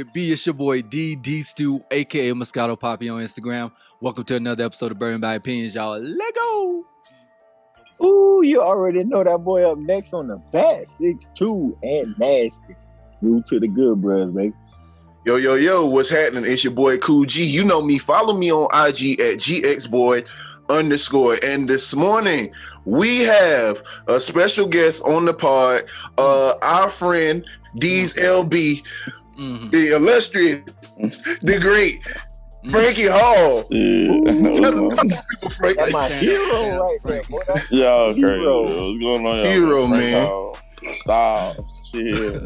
it be? It's your boy D Stu, aka Moscato Poppy on Instagram. Welcome to another episode of Burning by Opinions, y'all. Let go. Ooh, you already know that boy up next on the bat, 6'2" and nasty. Move to the good brothers, baby. Yo, what's happening? It's your boy Cool G. You know me. Follow me on IG at GXBoy_. And this morning, we have a special guest on the pod, our friend, D's LB, the illustrious, the great, Frankie Hall. That's my hero right there, boy. Y'all crazy. What's going on, y'all? Hero, man. Stop. Shit.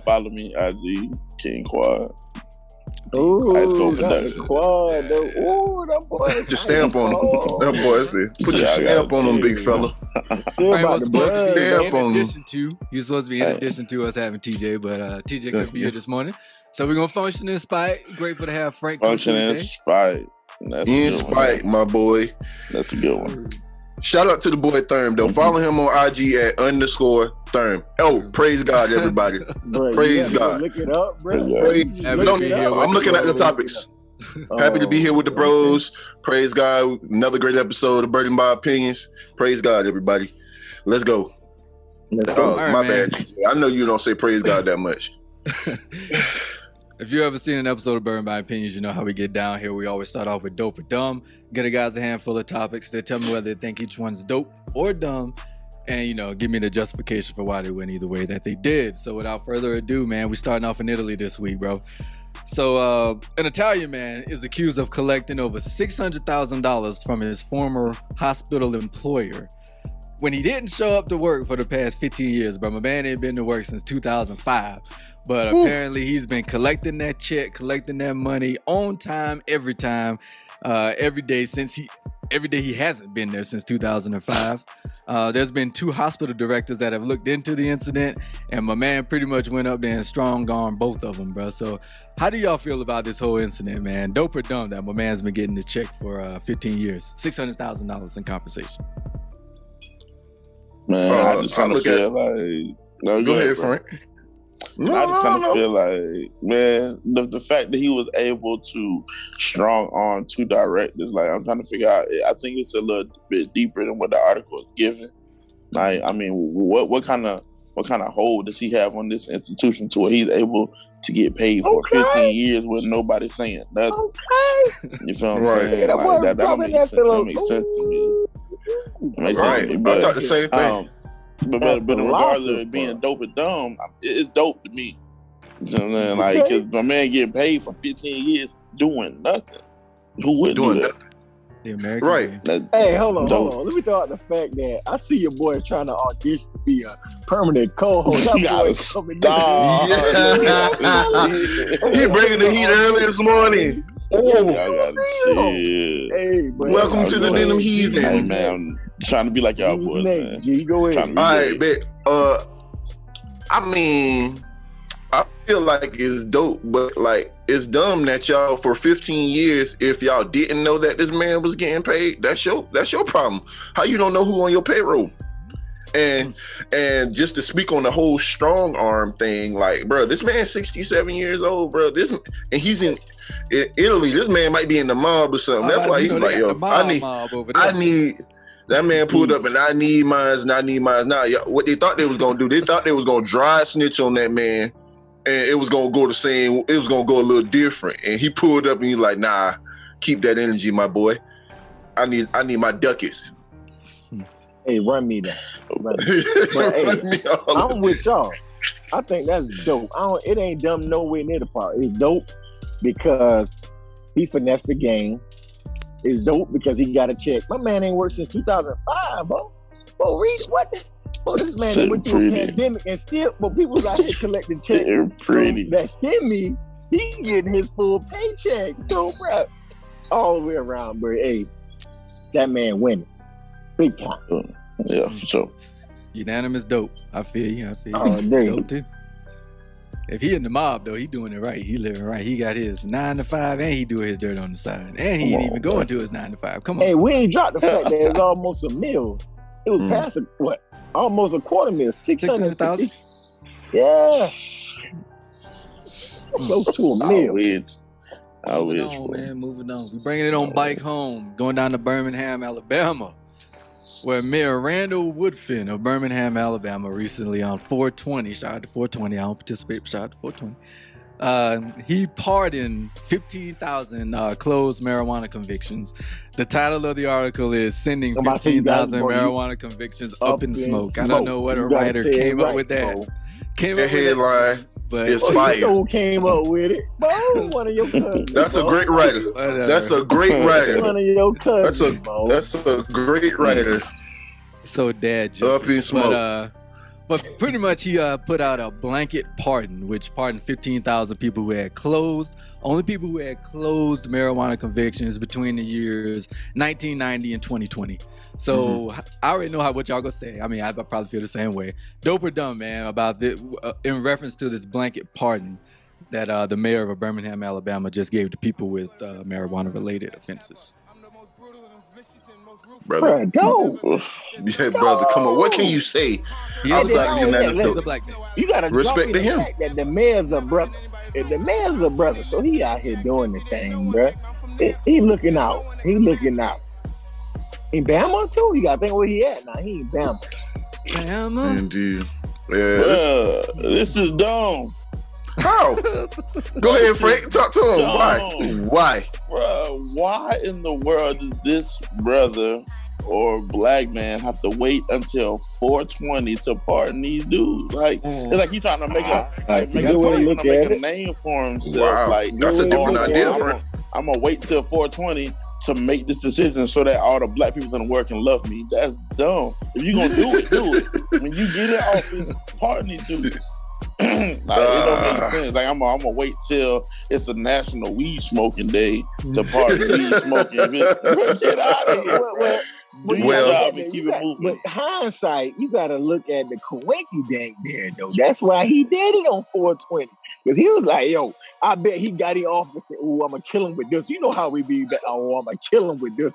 Follow me, IG, King Quad. Ooh, the quad, though. Ooh, that boy. Put your stamp on him. That boy said, put your stamp on him, big fella. He's supposed to be in addition to us having TJ, but TJ couldn't be here this morning. So we're going to function in spite. Grateful to have Frank. Function in spite. In spite, my boy. That's a good one. Shout out to the boy Therm, though. Follow him on IG at _Therm. Oh, praise God, everybody. Bro, praise God. Look it up, bro. I'm looking at the topics. Happy to be here with the bros. Praise God. Another great episode of Burning by Opinions. Praise God, everybody. Let's go. My bad, TJ. I know you don't say praise God that much. If you ever seen an episode of Burn by Opinions, you know how we get down here. We always start off with dope or dumb. Get the guys a handful of topics. They tell me whether they think each one's dope or dumb. And, give me the justification for why they went either way that they did. So without further ado, man, we're starting off in Italy this week, bro. So an Italian man is accused of collecting over $600,000 from his former hospital employer when he didn't show up to work for the past 15 years, bro. My man ain't been to work since 2005. But apparently he's been collecting that check, collecting that money on time, every time, every day he hasn't been there since 2005. There's been 2 hospital directors that have looked into the incident, and my man pretty much went up there and strong-armed both of them, bro. So how do y'all feel about this whole incident, man? Dope or dumb that my man's been getting this check for 15 years, $600,000 in compensation? Man, I just kind of feel like... No, go ahead, Frank. I just kind of feel like, man, the fact that he was able to strong arm 2 directors, like, I'm trying to figure out, I think it's a little bit deeper than what the article is giving. Like, I mean, what kind of hold does he have on this institution to where he's able to get paid for 15 years with nobody saying nothing? Okay. You feel what I'm saying? Like, that don't make sense. That makes sense to me. It makes sense to me, but, I thought the same thing. But regardless of it being dope or dumb, it's dope to me. You know what I'm saying? Like, because my man getting paid for 15 years doing nothing. Who would do that? The American right. Hey, hold on. Let me throw out the fact that I see your boy trying to audition to be a permanent co-host. That boy coming He bringing the heat early this morning. Hey, welcome to the Denim Heathens. Hey, man, I'm trying to be like y'all boys, man. G, go ahead. All right, bet. I mean, I feel like it's dope, but like it's dumb that y'all for 15 years, if y'all didn't know that this man was getting paid, that's your problem. How you don't know who on your payroll? And just to speak on the whole strong arm thing, like, bro, this man's 67 years old, bro. And he's in Italy. This man might be in the mob or something. That's why he's like, yo, I need. That man pulled up and I need mines now. What they thought they was gonna do? They thought they was gonna dry snitch on that man, and it was gonna go the same. It was gonna go a little different. And he pulled up and he's like, nah, keep that energy, my boy. I need my ducats. Hey, run me down. But, hey, I'm with y'all. I think that's dope. It ain't dumb nowhere near the part. It's dope because he finessed the game. It's dope because he got a check. My man ain't worked since 2005, bro. Bro, read what? Bro, this man went through a pandemic and still, but people out here collecting checks. That stimmy, he getting his full paycheck. So, bro, all the way around, bro. Hey, that man winning. Big time. Yeah, for sure. Unanimous dope. I feel you. Oh, dope too. If he in the mob though, he doing it right. He living right. He got his 9 to 5 and he doing his dirt on the side. And he ain't even going to his 9 to 5. Come on. Hey, we ain't dropped the fact that it's almost a meal. It was past almost a quarter meal. 600,000. Yeah. Close to a meal. Moving on. We bringing it on bike home. Going down to Birmingham, Alabama, where Mayor Randall Woodfin of Birmingham, Alabama, recently on 420. Shout out to 420. I don't participate. But shout out to 420. He pardoned 15,000 closed marijuana convictions. The title of the article is "Sending 15,000 marijuana convictions up in smoke." I don't know what a writer came up with that. The headline. But it's fire. Who came up with it? Bo, one of your cousins. That's a great writer. That's a great writer. One of your cousins. That's a great writer. So dad joke. Up in smoke. But pretty much he put out a blanket pardon, which pardoned 15,000 people who had closed marijuana convictions between the years 1990 and 2020. So I already know what y'all gonna say. I mean, I probably feel the same way. Dope or dumb, man, about this, in reference to this blanket pardon that the mayor of Birmingham, Alabama, just gave to people with marijuana-related offenses. Brother, go. Yeah, brother, come on. What can you say outside of the United States? You gotta respect to him. That the mayor's a brother. The mayor's a brother, so he out here doing the thing, bro. He looking out. In Bama too. You gotta think where he at now. He in Bama. Indeed. Yeah. This is dumb. How? Go ahead, Frank. Talk to him. Why? Bro, why in the world does this brother or black man have to wait until 420 to pardon these dudes? Like, it's like you trying to make a name for himself. Wow. Like, that's a different idea. I'm gonna wait till 420 to make this decision so that all the black people gonna work and love me. That's dumb. If you gonna do it, do it. When you get in office, pardon these dudes. It don't make sense. Like I'm gonna wait till it's a national weed smoking day to pardon weed smoking. Get out of here. But hindsight, you gotta look at the Coinky Dank there though. That's why he did it on 420. Because he was like, yo, I bet he got in office and said, oh, I'm gonna kill him with this. You know how we be back, oh, I'm gonna kill him with this.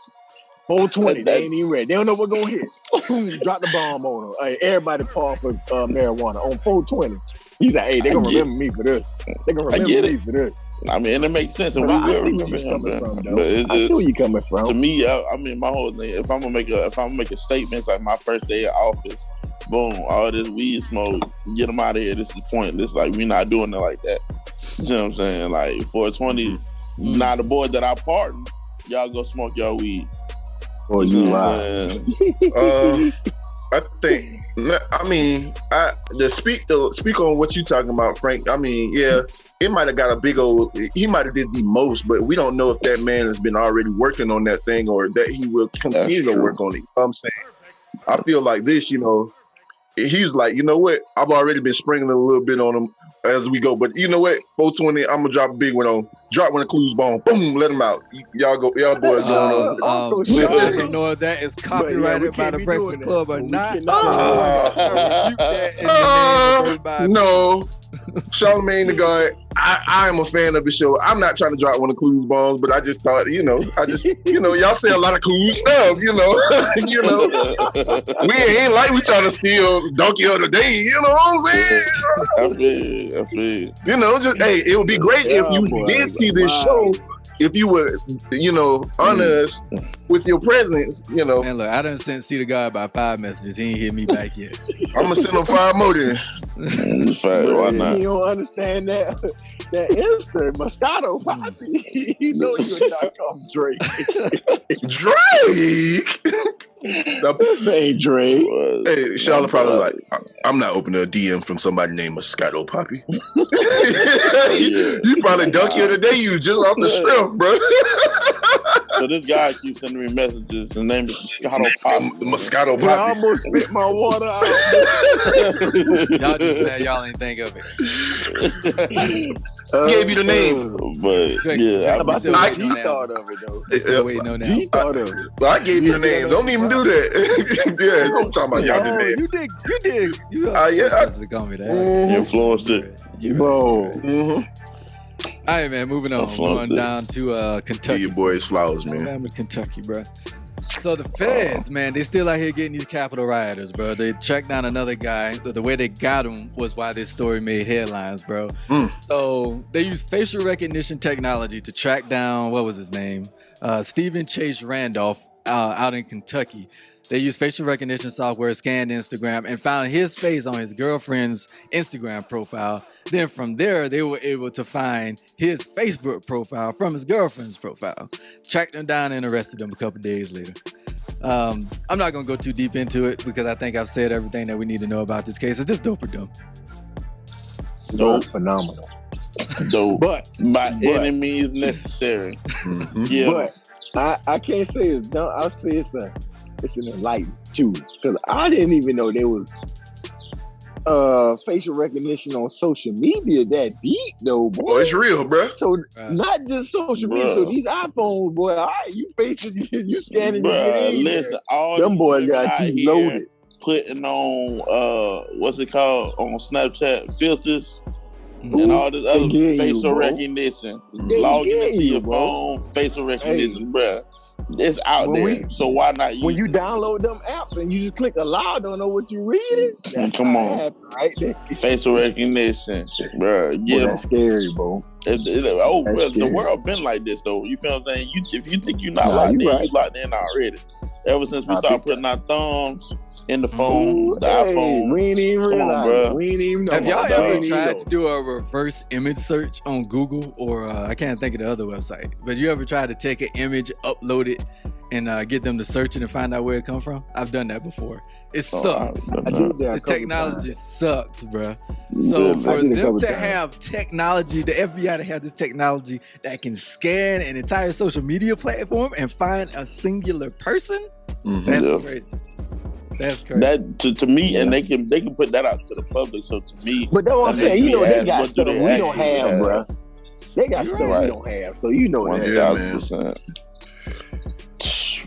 420, they ain't even ready. They don't know what's gonna hit. Boom, drop the bomb on him. Hey, everybody paw for marijuana on 420. He's like, hey, they're gonna remember me for this. They're gonna remember me for this. I mean, and it makes sense. And I see where you're coming from, though. I see where you're coming from. To me, I mean, my whole thing, if I'm gonna make a statement, like my first day of office, boom, all this weed smoke, get them out of here. This is pointless. Like, we're not doing it like that. You know what I'm saying? Like, 420, now the boy that I pardoned, y'all go smoke y'all weed. Oh, you lie. I think. I mean, to speak on what you talking about, Frank. I mean, yeah, it might have got a big old. He might have did the most, but we don't know if that man has been already working on that thing or that he will continue to work on it. You know what I'm saying? I feel like this. You know, he's like, you know what? I've already been sprinkling a little bit on him as we go, but you know what? 420, I'm gonna drop a big one on. Drop one of Clues bomb. Boom, let him out. Y'all boys on. Ignore that is copyrighted by the Breakfast Club or not. No. Charlamagne the God, I am a fan of the show. I'm not trying to drop one of Clues bombs, but I just thought, y'all say a lot of cool stuff, we ain't like we trying to steal Donkey of the Day, you know what I'm saying? I feel. It would be great if you did see this show, if you would, honor us with your presence, Man, look, I done sent C to God about 5 messages. He ain't hit me back yet. I'm gonna send him 5 more then. Why not? You don't understand that instant Moscato Poppy. You know you're not called Drake. Drake? This ain't Drake. Hey, Charlotte probably like, I'm not opening a DM from somebody named Moscato Poppy. You probably Donkey of the Day, you just off the strip, bro. So this guy keeps sending me messages. His name is Moscato Poppy. Moscato Poppy. I almost spit my water out. Y'all just mad y'all ain't think of it. Gave you the name. But G thought of it though. Still waiting on that. G thought of it. I gave you the name. Don't even do that. Yeah, I'm talking about y'all did that. You did. You to call me that. Influenced it. Bro. All right, man. Moving on. Going down to Kentucky. Give your boys flowers, man. Alabama, Kentucky, bro. So the feds, man, they still out here getting these Capitol rioters, bro. They tracked down another guy. The way they got him was why this story made headlines, bro. So they used facial recognition technology to track down, what was his name? Stephen Chase Randolph out in Kentucky. They used facial recognition software, scanned Instagram, and found his face on his girlfriend's Instagram profile. Then from there, they were able to find his Facebook profile from his girlfriend's profile. Tracked him down and arrested him a couple days later. I'm not going to go too deep into it because I think I've said everything that we need to know about this case. It's just dope or dumb. Dope, phenomenal. Dope, but by any means necessary. Yeah, but I can't say it's dumb. I'll say it's an enlightenment too, because I didn't even know there was facial recognition on social media that deep though, boy. Oh, it's real, bro. So not just social media. So these iPhones, boy, all right, you facing, you scanning to get in. Listen, all them boys got you loaded. Putting on what's it called on Snapchat filters and all this other facial recognition. Logging into your phone, facial recognition, bro. It's out there, so why not use when you download them apps and you just click allow, don't know what you're reading? Come on, happen, right there. Facial recognition, bro. Yeah, boy, that's scary, bro. The world been like this though. You feel what I'm saying? If you think you're not locked in, you locked in already. Ever since we started putting our thumbs in the phone, the iPhone. We ain't even realize. We ain't even know. Have y'all ever tried to do a reverse image search on Google or I can't think of the other website, but you ever tried to take an image, upload it, and get them to search it and find out where it comes from? I've done that before. It sucks. The technology sucks, bro. So for them to have technology, the FBI to have this technology that can scan an entire social media platform and find a singular person, that's crazy. That's crazy. That to me, and they can put that out to the public. So to me, but that's what I'm saying. You know, they got stuff we don't have, bro. They got stuff we don't have, so you know that. 1,000%.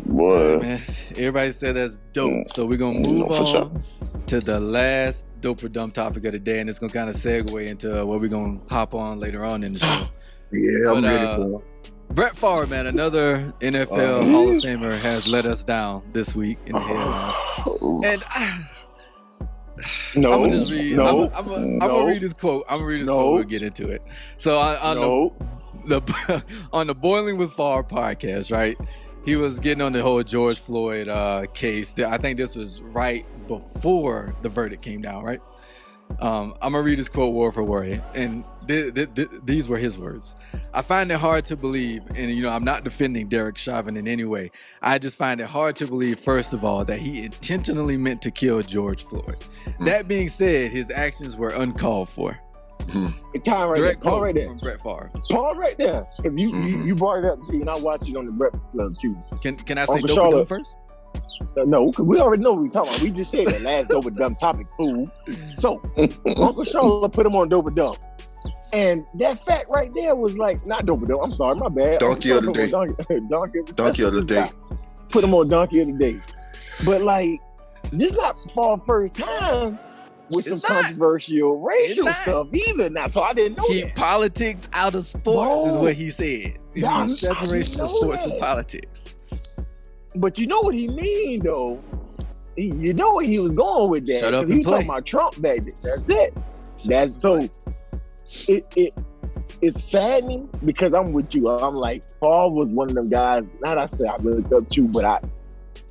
Boy, man, everybody said that's dope. So we're gonna move on to the last dope or dumb topic of the day, and it's gonna kind of segue into what we're gonna hop on later on in the show. Yeah, I'm ready for it. Brett Favre, man, another NFL Hall of Famer, has let us down this week in the headlines. And I'm gonna just read. I'm gonna read this quote. We'll get into it. So on the Boiling with Favre podcast, right? He was getting on the whole George Floyd case. I think this was right before the verdict came down, right? I'm gonna read his quote word for word, and these were his words. I find it hard to believe, and I'm not defending Derek Chauvin in any way. I just find it hard to believe, first of all, that he intentionally meant to kill George Floyd. That being said, his actions were uncalled for. Time right there. Paul right there. From Brett Favre. Paul right there. Because you brought it up, too, and I watched it on the Breakfast Club too. Can I say dope or dumb first? No, because we already know what we're talking about. We just said that last dope or dumb topic, fool. So Uncle Charlotte put him on dope or dumb. And that fact right there was like, not dope or dumb. I'm sorry, my bad. Donkey of the day. Donkey of the day. Put him on donkey of the day. But like, this is not for the first time with some controversial racial stuff either now. So I didn't know Keep politics out of sports is what he said. He means separation of sports and politics. But you know what he mean though. You know where he was going with that. Shut up and he was play. talking about Trump back then. That's it. That's so. It's saddening because I'm with you. I'm like, Paul was one of them guys. Not I said I looked up to, but I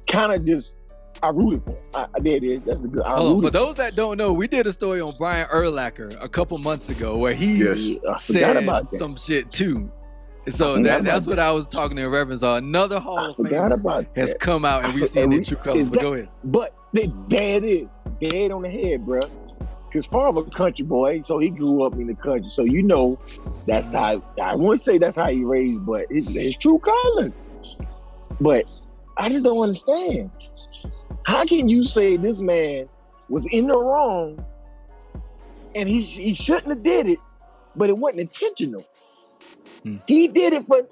kind of just I rooted for him. There it is. That's a good. For those that don't know, we did a story on Brian Urlacher a couple months ago where he said some shit too. So that's what I was talking in reference on. Another Hall of Famer has come out and we've seen the true colors. But go ahead. But there it is. Dead on the head, bro. Because Favre a country boy, so he grew up in the country. So that's how, I wouldn't say that's how he raised, but his true colors. But I just don't understand. How can you say this man was in the wrong and he shouldn't have did it, but it wasn't intentional? He did it for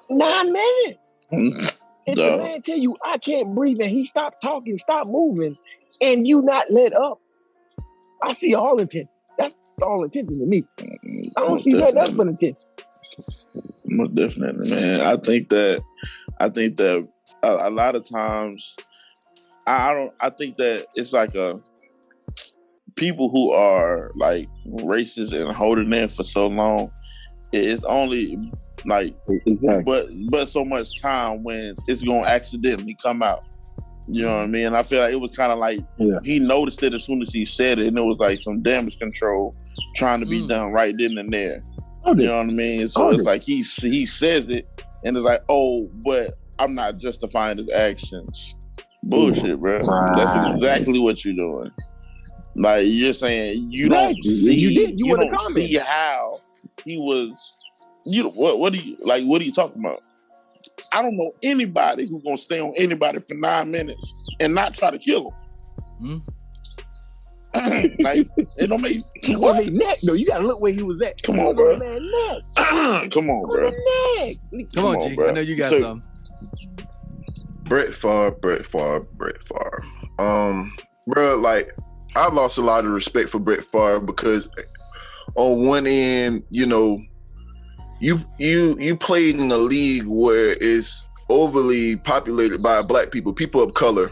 9 minutes. And the man tell you, I can't breathe, and he stopped talking, stopped moving, and you not let up. I see all intention. That's all intention to me. I don't see nothing else but intention. Most definitely, man. I think that a lot of times, I think that it's like people who are like racist and holding in for so long. It's only like, but so much time when it's gonna accidentally come out. You know what I mean? I feel like it was kind of like he noticed it as soon as he said it, and it was like some damage control trying to be done right then and there. You know what I mean? So it's like he says it, and it's like, oh, but I'm not justifying his actions. Bullshit, bro. Right. That's exactly what you're doing. Like you're saying, you don't see, you don't see how he was. You what are you talking about? I don't know anybody who's gonna stay on anybody for 9 minutes and not try to kill him. Like it don't make what? Neck though. You gotta look where he was at. Come on, bro. Come on, bro. Come on, G. Bro. I know you got some. Brett Favre. Bro, like I lost a lot of respect for Brett Favre because on one end, you know, you played in a league where it's overly populated by black people of color.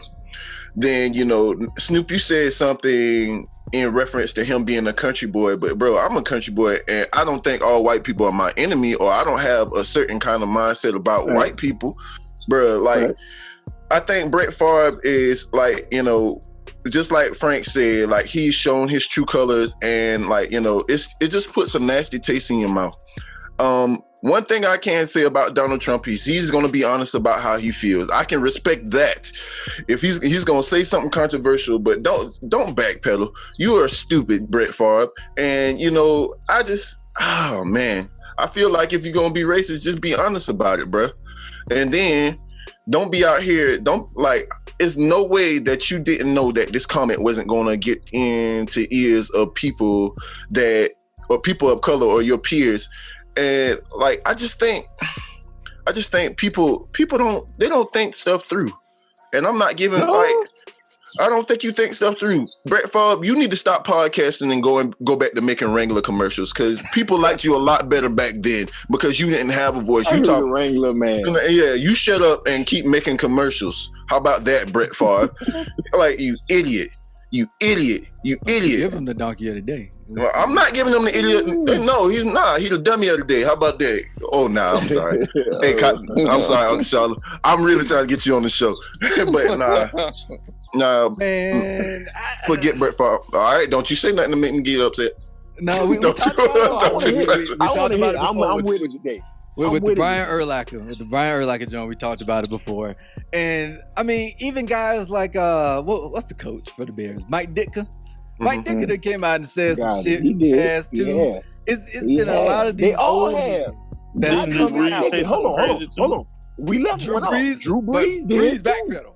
Then, you know, Snoop, you said something in reference to him being a country boy, but bro, I'm a country boy and I don't think all white people are my enemy, or I don't have a certain kind of mindset about white people. Bro, like I think Brett Favre is like, you know, just like Frank said, like he's shown his true colors, and like, you know, it just puts a nasty taste in your mouth. One thing I can say about Donald Trump is he's going to be honest about how he feels. I can respect that. If he's going to say something controversial, but don't backpedal. You are stupid, Brett Favre. And, you know, oh man, I feel like if you're going to be racist, just be honest about it, bro. And then don't be out here. It's no way that you didn't know that this comment wasn't going to get into ears of people or people of color or your peers. And like, I just think people don't think stuff through. And I'm not giving I don't think you think stuff through. Brett Favre, you need to stop podcasting and go back to making Wrangler commercials, because people liked you a lot better back then because you didn't have a voice. You talk Wrangler, man. Yeah, you shut up and keep making commercials. How about that, Brett Favre? Like, you idiot. You idiot. Give him the donkey of the day. Well, I'm not giving him the idiot. No, he's not. He's the dummy of the day. How about that? Oh, nah, I'm sorry. Hey, I'm sorry, Uncle Charlotte. I'm really trying to get you on the show. But nah. Man. Forget Brett Favre. All right, don't you say nothing to make me get upset. No, we talked about it. I'm with it today. With the Brian Urlacher joint, we talked about it before. And I mean, even guys like what's the coach for the Bears? Mike Ditka. Mike Ditka that came out and said some shit ass too. Yeah. It's been a lot of these. They all have. Hold on. We left Drew Brees. Brees backpedal.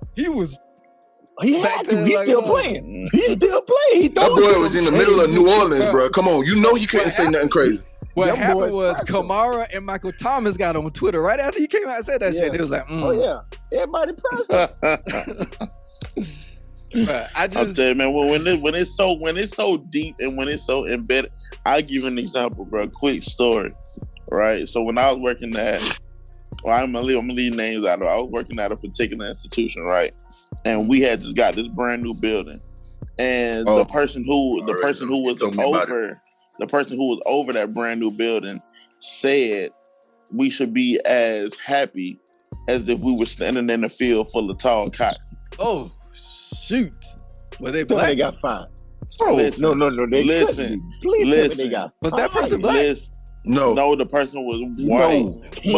He had to. He's still playing. That boy was in the middle of New Orleans, bro. Come on, you know he couldn't say nothing crazy. What happened was Kamara and Michael Thomas got on Twitter right after he came out and said that shit. It was like, oh yeah, everybody present. I'm telling you, man, when it's so deep and when it's so embedded, I'll give you an example, bro. Quick story, right? So when I was working I'm gonna leave names out of it. I was working at a particular institution, right? And we had just got this brand new building, and the person who was over that brand new building said we should be as happy as if we were standing in a field full of tall cotton. Oh, shoot. Well, they black. They got fined. Oh, listen, no. Listen. They got was that person black? No, the person was white.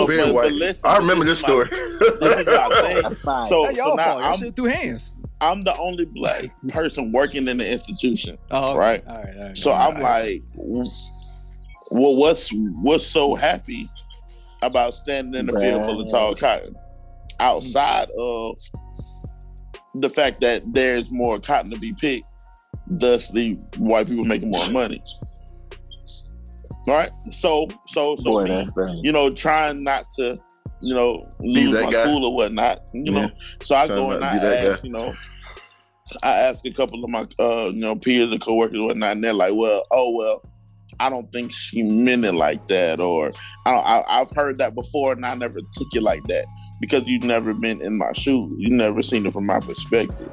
Very white. Listen, I remember this story. So now I'm through hands. I'm the only black person working in the institution. Oh, okay. Right? All right. So I'm like, well, what's so happy about standing in the field full of tall cotton outside of the fact that there's more cotton to be picked, thusly white people making more money. All right, so you know, trying not to, you know, lose my cool or whatnot, you know. So I go and I ask, you know, I ask a couple of my, you know, peers and coworkers and whatnot, and they're like, well, I don't think she meant it like that, or I've heard that before and I never took it like that. because you've never been in my shoes. You've never seen it from my perspective.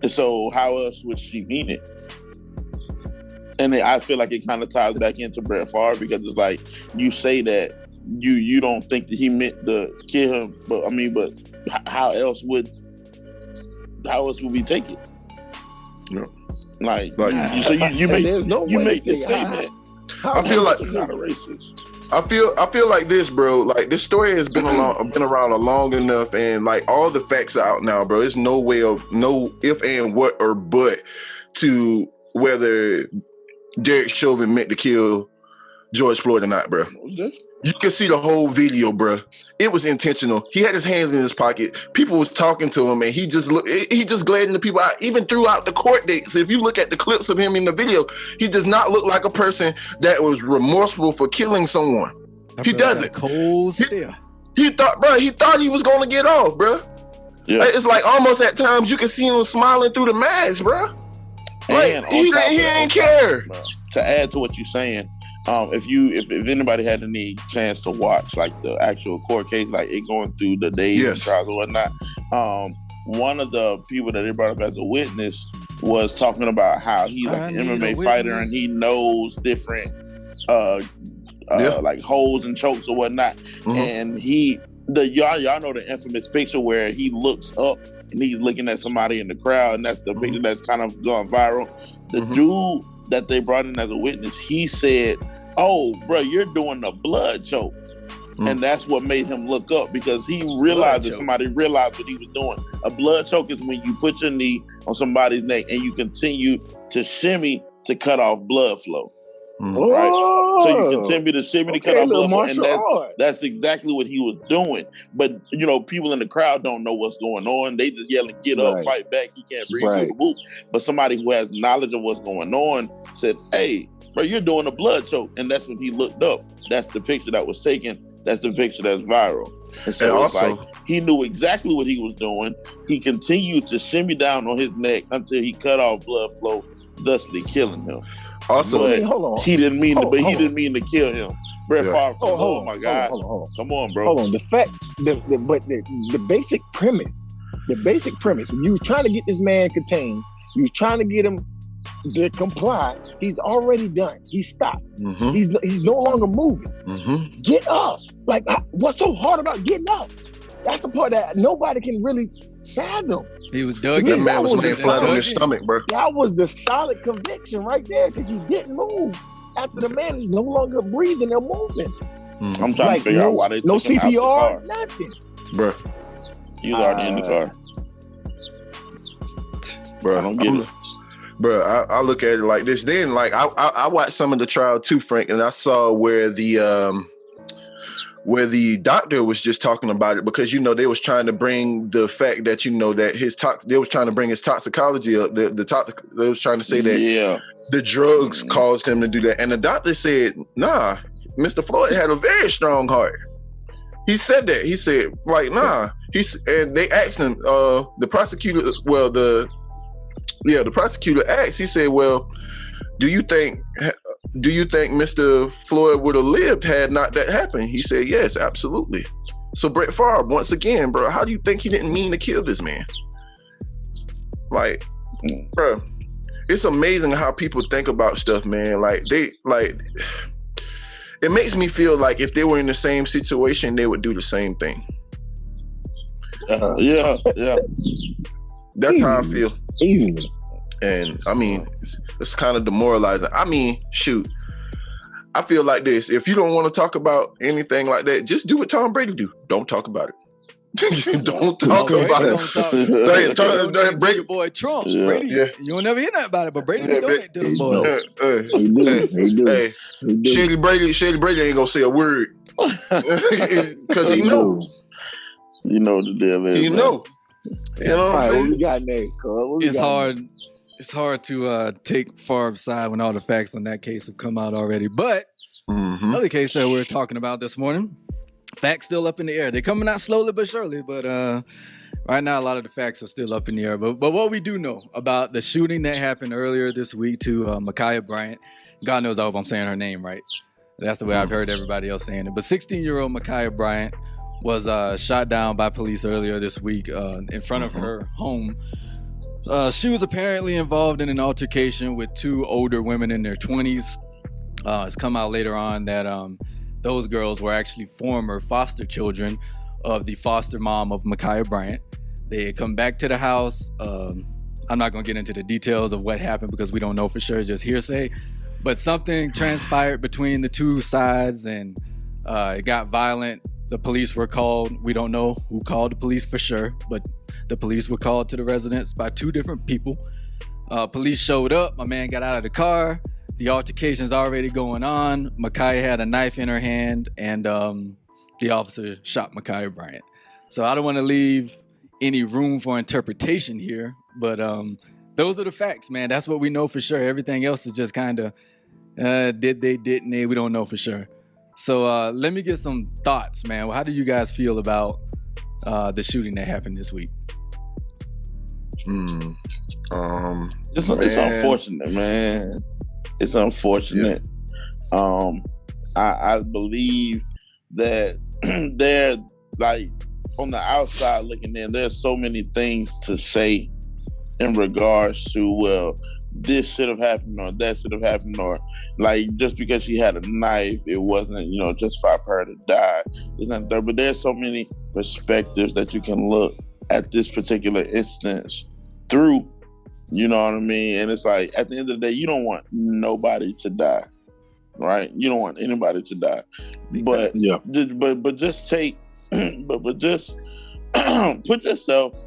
And so how else would she mean it? And I feel like it kind of ties back into Brett Favre, because it's like, you say that you don't think that he meant to kill him, but how else would we take it? Yeah. Like you make the statement. I feel like you're not a racist. I feel like this, bro. Like, this story has been around long enough, and like all the facts are out now, bro. There's no if and what or but to whether Derek Chauvin meant to kill George Floyd or not, bro. You can see the whole video, bro. It was intentional. He had his hands in his pocket. People was talking to him, and he just glared the people out, even throughout the court dates. If you look at the clips of him in the video, he does not look like a person that was remorseful for killing someone. He doesn't. Cold stare. He thought he was going to get off, bro. Yeah. It's like almost at times you can see him smiling through the mask, bro. Like, he ain't care. To add to what you're saying, if anybody had any chance to watch like the actual court case, like it going through the days and trials and whatnot, one of the people that they brought up as a witness was talking about how he's like an MMA fighter and he knows different like holds and chokes or whatnot. And y'all know the infamous picture where he looks up and he's looking at somebody in the crowd, and that's the picture that's kind of gone viral. The dude that they brought in as a witness, he said, "Oh, bro, you're doing a blood choke." And that's what made him look up, because he realized that somebody realized what he was doing. A blood choke is when you put your knee on somebody's neck and you continue to shimmy to cut off blood flow. Right? So you continue to shimmy to cut off blood flow, and that's exactly what he was doing. But people in the crowd don't know what's going on. They just yelling, "Get up, fight back! He can't breathe through the boot." But somebody who has knowledge of what's going on said, "Hey, bro, you're doing a blood choke," and that's when he looked up. That's the picture that was taken. That's the picture that's viral. And so it's also, like, he knew exactly what he was doing. He continued to shimmy down on his neck until he cut off blood flow, thusly killing him. Also, he didn't mean to kill him. Brett Favre, oh my God. Come on, bro. Hold on. The basic premise, when you was trying to get this man contained, you was trying to get him to comply, he's already done. He stopped. He's no longer moving. Get up. Like, what's so hard about getting up? That's the part that nobody can really fathom. He was dug in. That man was laying flat on his stomach, bro. That was the solid conviction right there, because he didn't move after the man is no longer breathing or moving. I'm trying to figure out why they took him out the car. Nothing. Bro. He was already in the car. Bro, I don't get it. Bro, I look at it like this. Then, like, I watched some of the trial too, Frank, and I saw where the doctor was just talking about it, because they was trying to bring the fact that that they was trying to bring his toxicology up. They was trying to say that the drugs caused him to do that, and the doctor said, "Nah, Mr. Floyd had a very strong heart." He said that. He said, like, nah. And they asked him, the prosecutor. Well, the prosecutor asked. He said, "Well, do you think Mr. Floyd would have lived had not that happened?" He said, "Yes, absolutely." So Brett Favre, once again, bro, how do you think he didn't mean to kill this man? Like, bro, it's amazing how people think about stuff, man. Like, it makes me feel like if they were in the same situation, they would do the same thing. Yeah. That's how I feel. Easily. And I mean, it's kind of demoralizing. I mean, shoot. I feel like this. If you don't want to talk about anything like that, just do what Tom Brady do. Don't talk about it. Don't talk about it. Brady boy Trump. Yeah. Brady, you will never hear nothing about it, but Brady donate to the boy. He do. Shady Brady ain't gonna say a word because he knows. You know what the deal is. He know. You know what I'm saying? What we got next, cuz? It's hard to take Favre's side when all the facts on that case have come out already. But another case that we're talking about this morning, facts still up in the air. They're coming out slowly but surely. But right now, a lot of the facts are still up in the air. But what we do know about the shooting that happened earlier this week to Ma'Khia Bryant, God knows I hope I'm saying her name right. That's the way I've heard everybody else saying it. But 16-year-old Ma'Khia Bryant was shot down by police earlier this week in front of her home. She was apparently involved in an altercation with two older women in their 20s. It's come out later on that those girls were actually former foster children of the foster mom of Ma'Khia Bryant. They had come back to the house. I'm not going to get into the details of what happened because we don't know for sure, it's just hearsay. But something transpired between the two sides and it got violent. The police were called. We don't know who called the police for sure, but the police were called to the residence by two different people. Police showed up. My man got out of the car. The altercation's already going on. Ma'Khia had a knife in her hand, and the officer shot Ma'Khia Bryant. So I don't want to leave any room for interpretation here, but those are the facts, man. That's what we know for sure. Everything else is just kind of did they, didn't they? We don't know for sure. So let me get some thoughts, man. How do you guys feel about the shooting that happened this week? It's unfortunate, man. It's unfortunate. Yeah. I believe that they're like on the outside looking in, there's so many things to say in regards to, well, this should have happened or that should have happened, or like just because she had a knife, it wasn't, justified for her to die. It's not there, but there's so many perspectives that you can look at this particular instance through. You know what I mean? And it's like, at the end of the day, you don't want nobody to die, right? You don't want anybody to die. But yeah, but just take, but just put yourself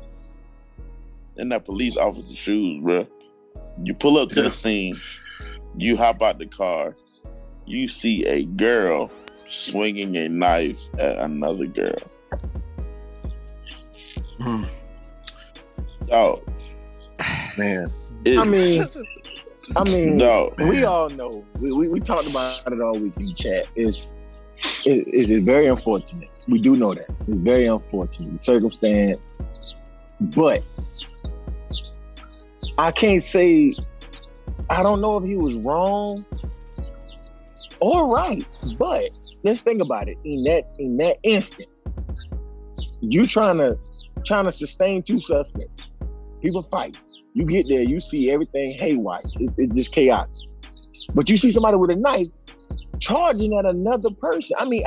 in that police officer's shoes, bro. You pull up to the scene, you hop out the car, you see a girl swinging a knife at another girl. Oh, man. I mean, no. We all know. We talked about it all week in chat. It's very unfortunate. We do know that. It's very unfortunate. The circumstance. But I can't say, I don't know if he was wrong or right. But let's think about it. In that instant, you trying to sustain two suspects. People fight. You get there, you see everything haywire. It's just chaotic. But you see somebody with a knife charging at another person. I mean,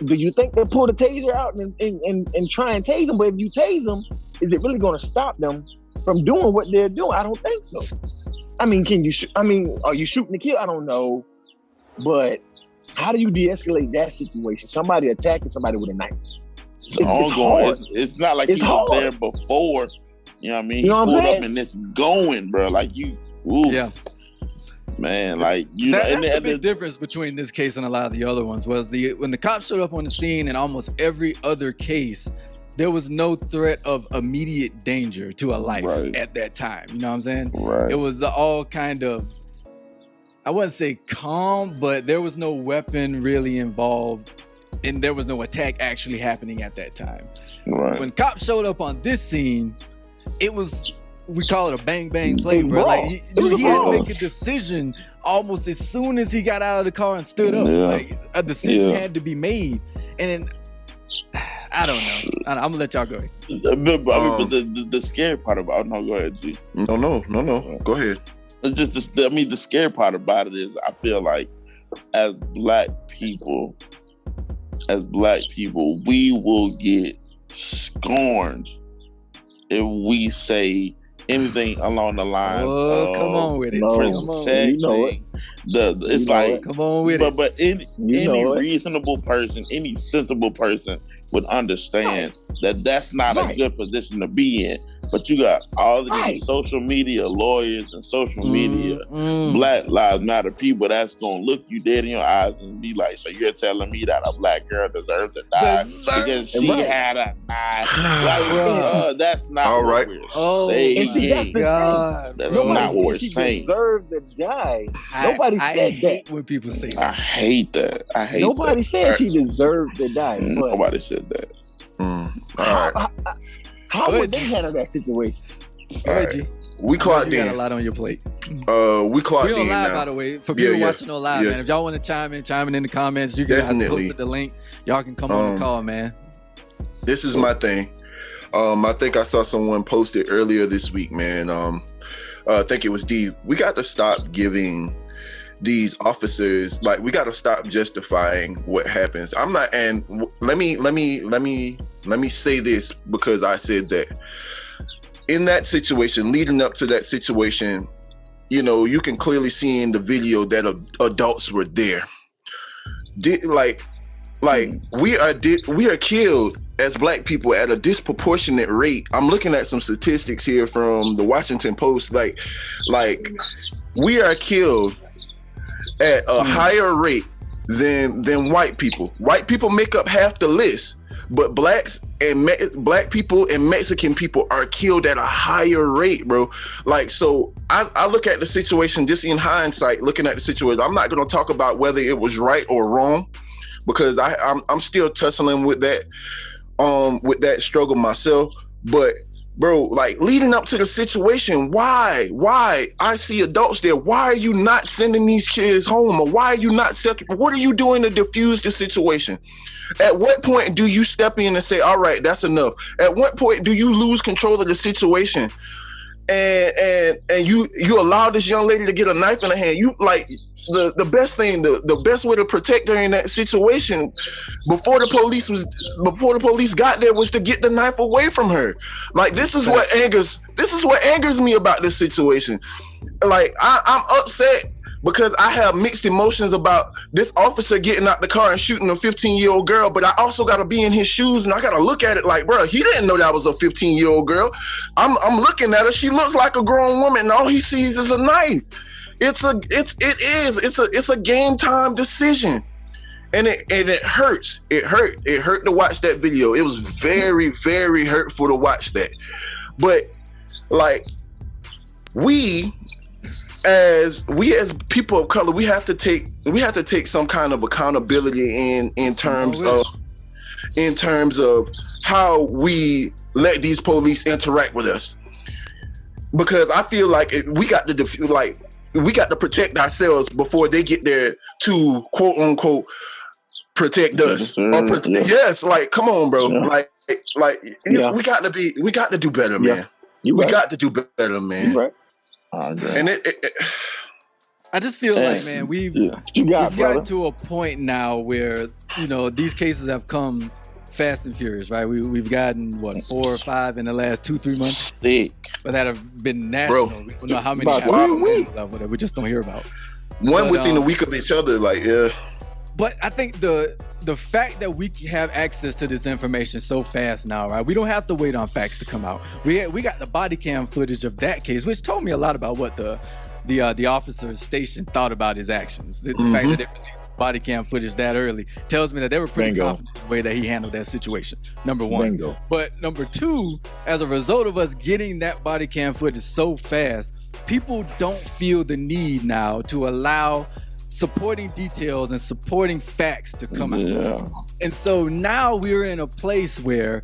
do you think they pull the taser out and try and tase them? But if you tase them, is it really going to stop them from doing what they're doing? I don't think so. I mean, are you shooting to kill? I don't know. But how do you de-escalate that situation? Somebody attacking somebody with a knife. It's ongoing. It's not like you were there before. You know what I mean? You know what he I'm pulled saying? up and it's going, bro. Like you, ooh. Yeah. Man, like you. That's the big difference between this case and a lot of the other ones was when the cops showed up on the scene in almost every other case, there was no threat of immediate danger to a life at that time. You know what I'm saying? Right. It was all kind of, I wouldn't say calm, but there was no weapon really involved and there was no attack actually happening at that time. Right. When cops showed up on this scene, it was, we call it a bang bang play, bro. Like he had to make a decision almost as soon as he got out of the car and stood up. Yeah. Like a decision had to be made, and then I don't know. I'm gonna let y'all go. But the scary part about no, go ahead, G. No. Go ahead. It's just the scary part about it is I feel like as black people, we will get scorned if we say anything along the lines of come on with it. Protecting it's like come on with it. But any reasonable person, any sensible person would understand that that's not a good position to be in. But you got all of these social media lawyers and social media Black Lives Matter people that's gonna look you dead in your eyes and be like, so you're telling me that a black girl deserves to die because she had a knife? Like, that's not all what right. we're saying. And see, that's the thing. That's not what we're saying. Deserve to die. Nobody said that. I hate when people say that. I hate that. Nobody said she deserved to die. Nobody said that. All right. How would they handle that situation? All right. We clocked in. You got a lot on your plate. We clocked in. We on live, now. by the way. For people watching on live, man. If y'all want to chime in the comments, you can post the link. Y'all can come on the call, man. This is my thing. I think I saw someone post it earlier this week, man. I think it was D. We got to stop giving these officers, like, we got to stop justifying what happens. I'm not, and let me say this, because I said that in that situation, leading up to that situation, you know, you can clearly see in the video that adults were there. We are killed as Black people at a disproportionate rate. I'm looking at some statistics here from the Washington Post. Like we are killed at a higher rate than white people. White people make up half the list, but Black people and Mexican people are killed at a higher rate, bro. Like, so I look at the situation just in hindsight, looking at the situation. I'm not going to talk about whether it was right or wrong, because I'm still tussling with that struggle myself. But bro, like, leading up to the situation, why I see adults there, why are you not sending these kids home? Or why are you not what are you doing to diffuse the situation? At what point do you step in and say, all right, that's enough? At what point do you lose control of the situation and you allow this young lady to get a knife in her hand? You, like, the best thing, the best way to protect her in that situation before the police got there was to get the knife away from her. Like, this is what angers me about this situation. Like, I'm upset because I have mixed emotions about this officer getting out the car and shooting a 15-year-old girl, but I also got to be in his shoes and I got to look at it like, bro, he didn't know that was a 15-year-old girl. I'm looking at her. She looks like a grown woman and all he sees is a knife. It's a game time decision. And it hurts. It hurt to watch that video. It was very, very hurtful to watch that. But, like, we as people of color, we have to take some kind of accountability in terms of how we let these police interact with us. Because I feel like we got to protect ourselves before they get there to quote unquote protect us. Yes, like, come on, bro. Yeah. We got to do better, man. Got to do better, man. Right. And I just feel like, man, we've gotten to a point now where, you know, these cases have come fast and furious, right? We've gotten 4 or 5 in the last 2-3 months, but that have been national. Bro, we don't know how many level that we just don't hear about. Within a week of each other, like, yeah. But I think the fact that we have access to this information so fast now, right? We don't have to wait on facts to come out. We got the body cam footage of that case, which told me a lot about what the officer's station thought about his actions. The fact that they released body cam footage that early tells me that they were pretty confident in the way that he handled that situation. Number one. But number two, as a result of us getting that body cam footage so fast, people don't feel the need now to allow supporting details and supporting facts to come out. And so now we're in a place where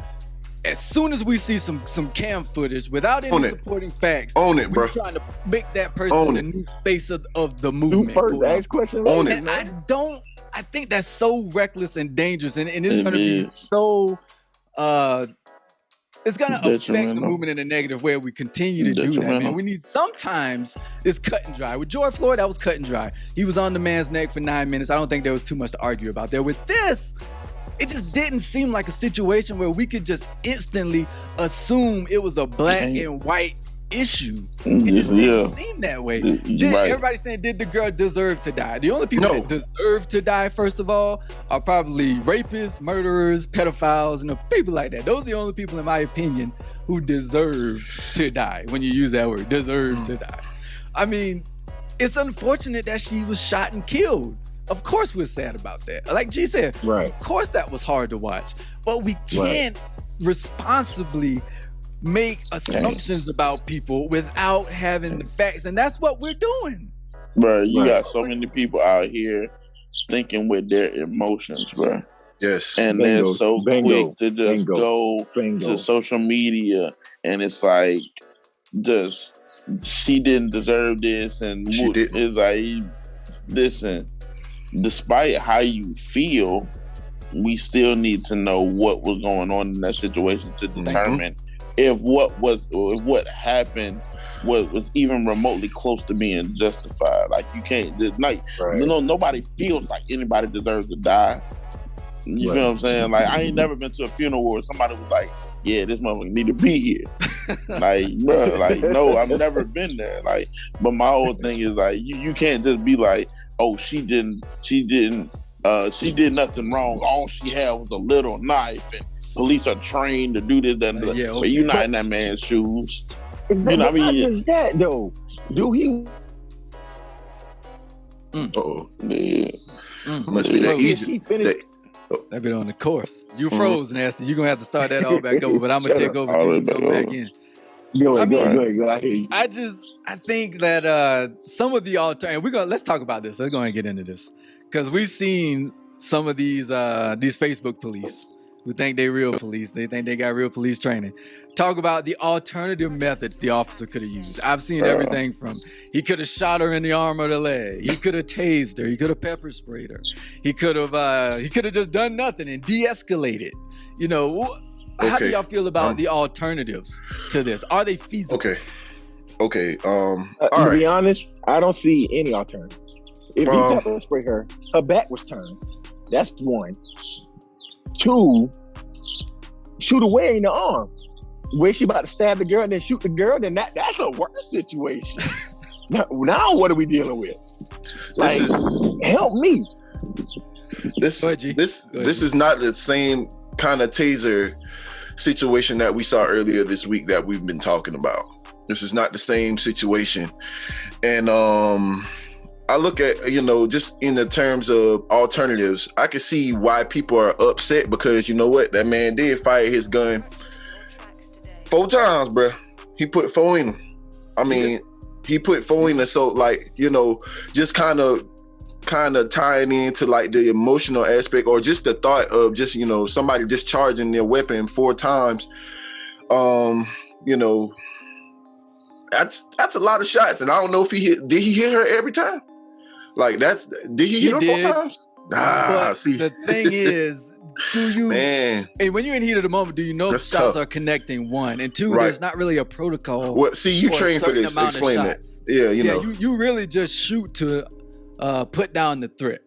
as soon as we see some cam footage without any supporting facts, we're trying to make that person the new face of the movement. First, ask question. I think that's so reckless and dangerous, and it's going to be so it's going to affect the movement in a negative way. We continue to do that, man. We need, sometimes it's cut and dry. With George Floyd, that was cut and dry. He was on the man's neck for 9 minutes. I don't think there was too much to argue about there. With this, it just didn't seem like a situation where we could just instantly assume it was a black and white issue. It just didn't seem that way. Everybody's saying, did the girl deserve to die? The only people that deserve to die, first of all, are probably rapists, murderers, pedophiles, and people like that. Those are the only people, in my opinion, who deserve to die. When you use that word, deserve to die. I mean, it's unfortunate that she was shot and killed. Of course we're sad about that. Like G said, of course that was hard to watch. But we can't responsibly make assumptions about people without having the facts. And that's what we're doing. Bro, you got so many people out here thinking with their emotions, bro. Yes. And they're so quick to just go to social media and it's like just she didn't deserve this, and She didn't. it's like, listen, despite how you feel, we still need to know what was going on in that situation to determine if what happened was even remotely close to being justified. Like, you can't, nobody feels like anybody deserves to die. You feel what I'm saying? Like, I ain't never been to a funeral where somebody was like, yeah, this motherfucker need to be here. Like, bro, like, no, I've never been there. Like, but my whole thing is like, you can't just be like, oh, she did nothing wrong. All she had was a little knife, and police are trained to do this, that, and that. Yeah, okay. But you're not in that man's shoes. You know what I mean? Not just that, though. Do he? Must be that easy. That been on the course. You froze, Nasty. You're gonna have to start that all back over, but I'm gonna take over until you come back in. Go ahead. I think that some of the let's talk about this. Let's go ahead and get into this. Because we've seen some of these Facebook police who think they real police. They think they got real police training. Talk about the alternative methods the officer could have used. I've seen everything from he could have shot her in the arm or the leg. He could have tased her. He could have pepper sprayed her. He could have just done nothing and de-escalated. You know, how do y'all feel about the alternatives to this? Are they feasible? Okay. To be honest, I don't see any alternatives. If he pepper sprayed her back was turned. That's one. 2, shoot away in the arm. Where she about to stab the girl and then shoot the girl, then that's a worse situation. now what are we dealing with? Like, help me. This is not the same kind of taser situation that we saw earlier this week that we've been talking about. This is not the same situation. And I look at, just in the terms of alternatives, I can see why people are upset because you know what? That man did fire his gun 4 times, bro. He put 4 in him. I mean, he put 4 in him. So, like, just kind of tying into like the emotional aspect or just the thought of just, somebody discharging their weapon 4 times. That's a lot of shots. And I don't know if did he hit her every time? Like, did he hit her 4 times? But the thing is, and when you're in heat of the moment, do you know if shots are connecting? 1 and 2, there's not really a protocol. Well, see, you train for this. Explain that. Yeah, you really just shoot to put down the threat.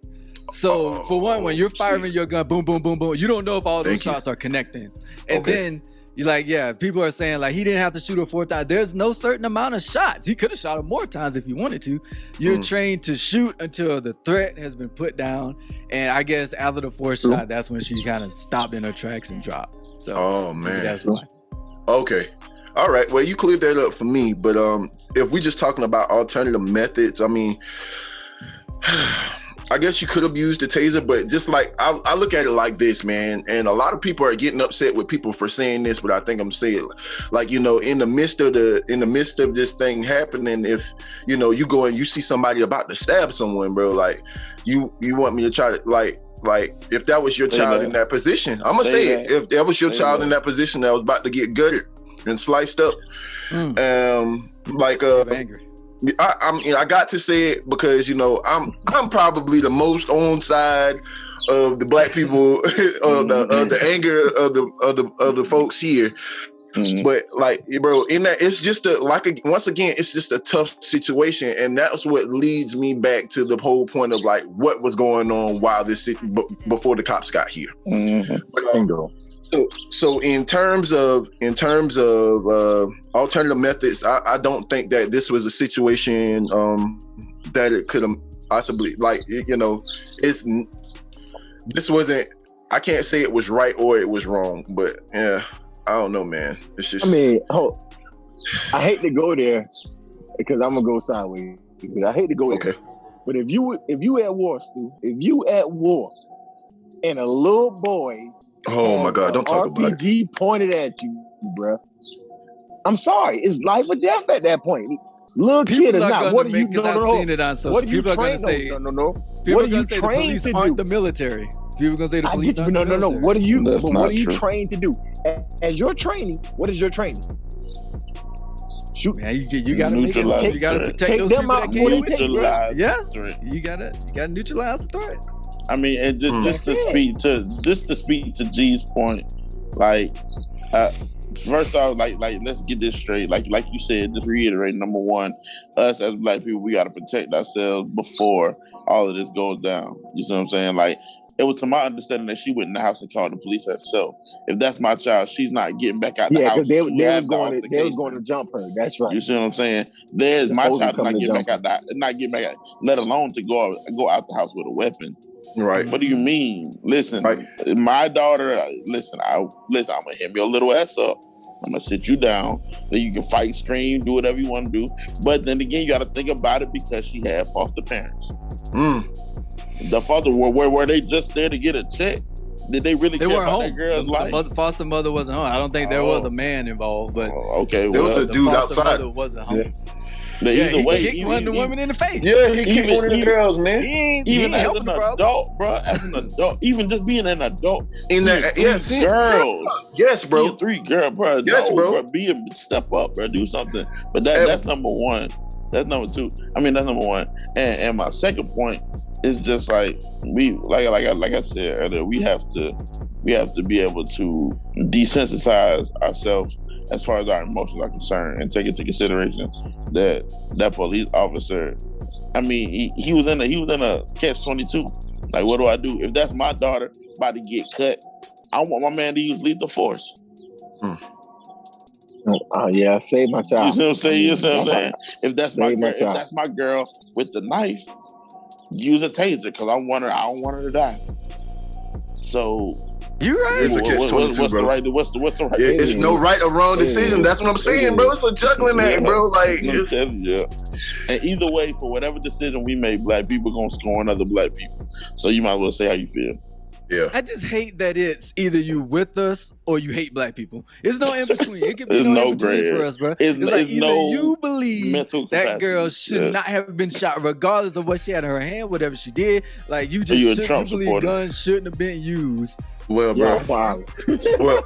So for one, when you're firing your gun, boom, boom, boom, boom, you don't know if all those shots are connecting. And then you're like, people are saying like he didn't have to shoot her 4 times. There's no certain amount of shots. He could have shot her more times if he wanted to. You're trained to shoot until the threat has been put down. And I guess after the 4th shot, that's when she kind of stopped in her tracks and dropped. So that's why. Okay. All right. Well, you cleared that up for me. But if we're just talking about alternative methods, I mean, I guess you could have used the taser, but just like I look at it like this, man, and a lot of people are getting upset with people for saying this, but I think I'm saying like, in the midst of this thing happening, if you go and you see somebody about to stab someone, bro, like you want me to try to like if that was your child in that position, I'm gonna say it. If that was your child in that position that was about to get gutted and sliced up, angry. I got to say it because I'm probably the most on side of the black people of the anger of the folks here. But like, bro, in that it's just once again it's just a tough situation, and that's what leads me back to the whole point of like what was going on while before the cops got here. So in terms of alternative methods, I don't think that this was a situation that it could have possibly this wasn't. I can't say it was right or it was wrong, but I don't know, man. It's just. I mean, I hate to go there because I'm gonna go sideways. I hate to go there, but if you at war, Stu, and a little boy. Oh my God! Don't talk about it. RPG pointed at you, bruh. I'm sorry. It's life or death at that point. Little kid is not. What are you doing? I've seen it on social. People are going to say no. People are going to say the police aren't the military. People are going to say the police aren't the military. No. What are you trained to do? As your training, what is your training? Shoot. Man, you gotta make it. You gotta protect take those them people out that came with you. Neutralize Yeah, the threat. you gotta neutralize the threat. I mean, and just to speak to G's point, like first off, like let's get this straight. Like you said, just reiterate. Number one, us as Black people, we got to protect ourselves before all of this goes down. You see what I'm saying? Like, it was to my understanding that she went in the house and called the police herself. If that's my child, she's not getting back out the house. Yeah, because they was going to jump her. That's right. You see what I'm saying? There's my child not getting back out, let alone to go out the house with a weapon. Right. What do you mean? Listen, my daughter. Listen, I'm gonna hit your little ass up. I'm gonna sit you down. Then you can fight, scream, do whatever you want to do. But then again, you got to think about it because she had foster parents. The father were they just there to get a check? Did they really? They care weren't about home. That girl's life? Foster mother wasn't home. I don't think there was a man involved, but okay, there was a dude outside. Mother wasn't home. Either way, kicked one of the women in the face. Yeah, he kicked one of the girls, man. Even as an adult, bro. As an adult, even just being an adult. In that, girls. Yes, bro. 3 girls, bro. Yes, bro. Step up, bro. Do something. But that's number one. That's number two. That's number one. And my second point is just like we, like I said earlier, we have to be able to desensitize ourselves as far as our emotions are concerned, and take into consideration that police officer. He was in a catch-22. Like, what do I do if that's my daughter about to get cut? I want my man to use lethal force. Yeah, save my child. You see what I'm saying? You see what I'm saying? If that's my girl with the knife, use a taser because I don't want her to die. So. You right. It's a catch-22, bro. What's the right? It's no right or wrong decision. That's what I'm saying, bro. It's a juggling act, bro. Like, And either way, for whatever decision we make, Black people gonna scorn other Black people. So you might as well say how you feel. Yeah. I just hate that it's either you with us or you hate Black people. There's no in between. It could be no in between for us, bro. It's like either you believe that girl should not have been shot, regardless of what she had in her hand, whatever she did. Like, you just shouldn't believe guns shouldn't have been used. Well, bro. Well,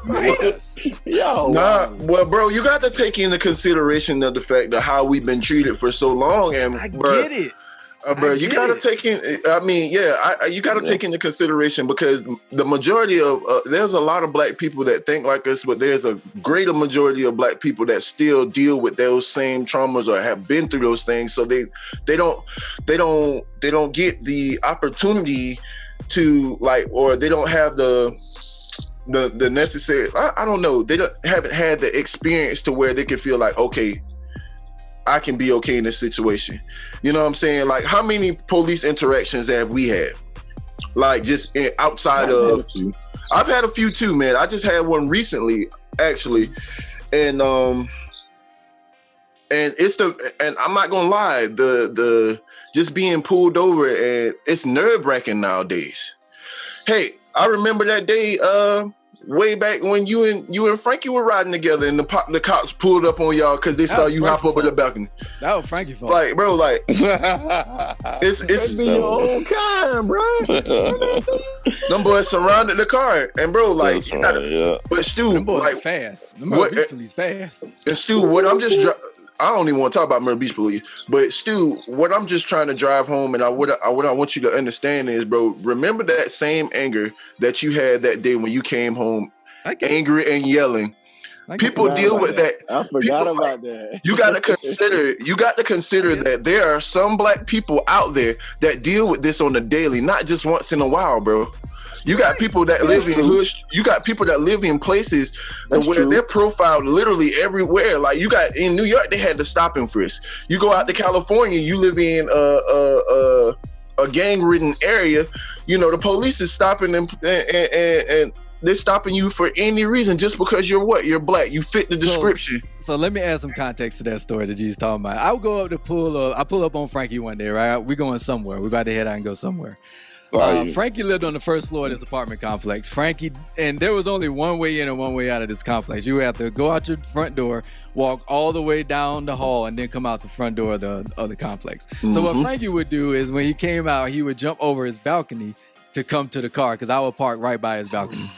bro, you got to take into consideration of the fact of how we've been treated for so long, and I get it. Bro, you gotta take in. You gotta take into consideration because the majority of there's a lot of Black people that think like us, but there's a greater majority of Black people that still deal with those same traumas or have been through those things. So they don't get the opportunity to or they don't have the necessary. I don't know. They haven't had the experience to where they can feel like, okay, I can be okay in this situation. You know what I'm saying? Like, how many police interactions have we had? Like, just outside of... I've had a few too, man. I just had one recently, actually. And it's and I'm not gonna lie, the just being pulled over, and it's nerve-wracking nowadays. Hey, I remember that day, way back when you and Frankie were riding together, and the cops pulled up on y'all because they saw you hop over the balcony. That was Frankie's fault. Like, bro, like it's be your own kind, bro. Them boys surrounded the car, and bro, like, but Stu, them boys like, fast. Them Beach Police fast. And Stu, what I'm just. I don't even want to talk about Myrtle Beach Police, but Stu, what I'm just trying to drive home, and what I want you to understand is, bro, remember that same anger that you had that day when you came home, angry and yelling. People deal with that. I forgot about that. You got to consider that there are some Black people out there that deal with this on the daily, not just once in a while, bro. You got people that live in hoods. You got people that live in places where they're profiled literally everywhere. Like, you got in New York, they had to stop and frisk. You go out to California, you live in a gang-ridden area. You know, the police is stopping them and they're stopping you for any reason just because you're Black. You fit the description. So let me add some context to that story that G's talking about. I would go up to I pull up on Frankie one day, right? We're going somewhere. We're about to head out and go somewhere. Frankie lived on the first floor of this apartment complex. And there was only one way in and one way out of this complex. You would have to go out your front door, walk all the way down the hall, and then come out the front door of the complex. Mm-hmm. So what Frankie would do is when he came out, he would jump over his balcony to come to the car because I would park right by his balcony.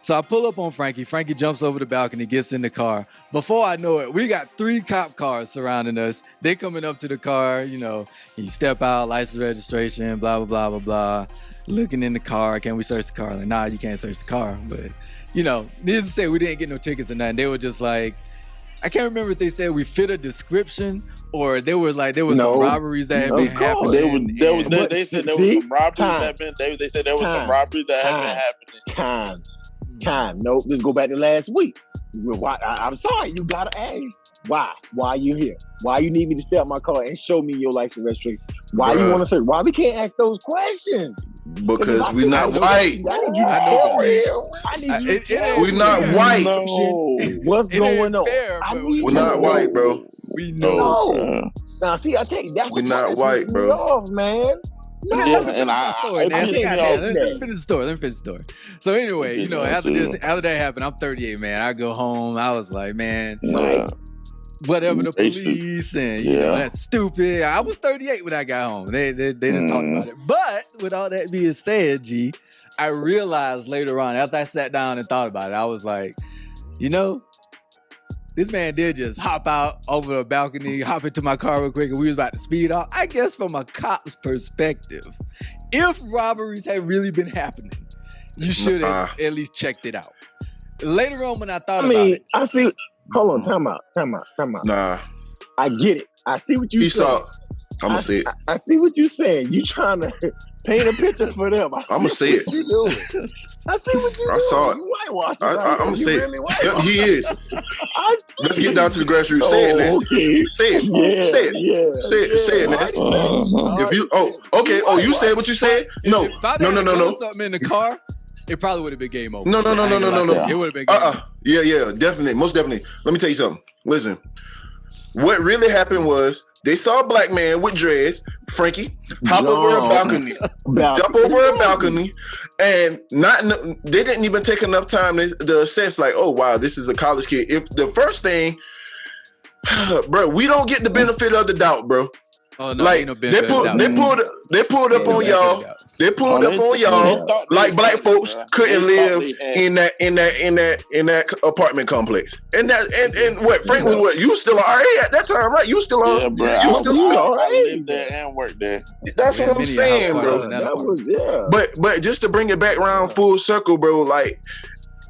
So I pull up on Frankie. Frankie jumps over the balcony, gets in the car. Before I know it, we got 3 cop cars surrounding us. They coming up to the car, you step out, license registration, blah, blah, blah, blah, blah. Looking in the car. Can we search the car? Like, nah, you can't search the car. But, needless to say, we didn't get no tickets or nothing. They were just like, I can't remember if they said we fit a description or there was some robberies that had been happening. They said there was some robberies that had been. They said there was some robberies that had been happening. Time. Nope. Let's go back to last week. Why, I'm sorry. You gotta ask why. Why are you here? Why you need me to step in my car and show me your license registration? Why you want to search? Why we can't ask those questions? Because we're not white. I need you to tell me. We're not white. No. What's going on? Fair, we're not white, bro. We know. No. Now, see, I take that's we're not white, bro. Off, man. No, let me finish the story. So anyway, after that happened, I'm 38, man. I go home. I was like, man, whatever the police and that's stupid. I was 38 when I got home. They just talked about it. But with all that being said, G, I realized later on after I sat down and thought about it, I was like, this man did just hop out over the balcony, hop into my car real quick, and we was about to speed off. I guess from a cop's perspective, if robberies had really been happening, you should have at least checked it out. Later on when I thought about it. I see. Hold on, time out. Nah. I get it. I see what you saying. I'm going to see it. I see what you're saying. You trying to paint a picture for them. I'm going to see it. You doing. I see what you're doing. I saw it. You whitewashed it. I'm going to see it. Really He is. Let's get down to the grassroots. Say it, Nasty. Okay. Say it. Yeah, say it. Yeah, say it, Nasty. If you, okay. You said what you said? No. If I didn't something in the car, it probably would have been game over. No. It would have been game over. Yeah, definitely. Most definitely. Let me tell you something. Listen. What really happened was they saw a black man with dreads, Frankie, hop over a balcony, jump over a balcony, and they didn't even take enough time to assess like, oh wow, this is a college kid. If the first thing, bro, we don't get the benefit of the doubt, bro. Oh no, like ain't no benefit of doubt. They pulled up on y'all. They pulled up on y'all like black folks couldn't live in that apartment complex. And what Frank was what you still are at that time, right? You still are. Yeah, bro. I lived there and worked there. That's what I'm saying, bro. But just to bring it back around full circle, bro, like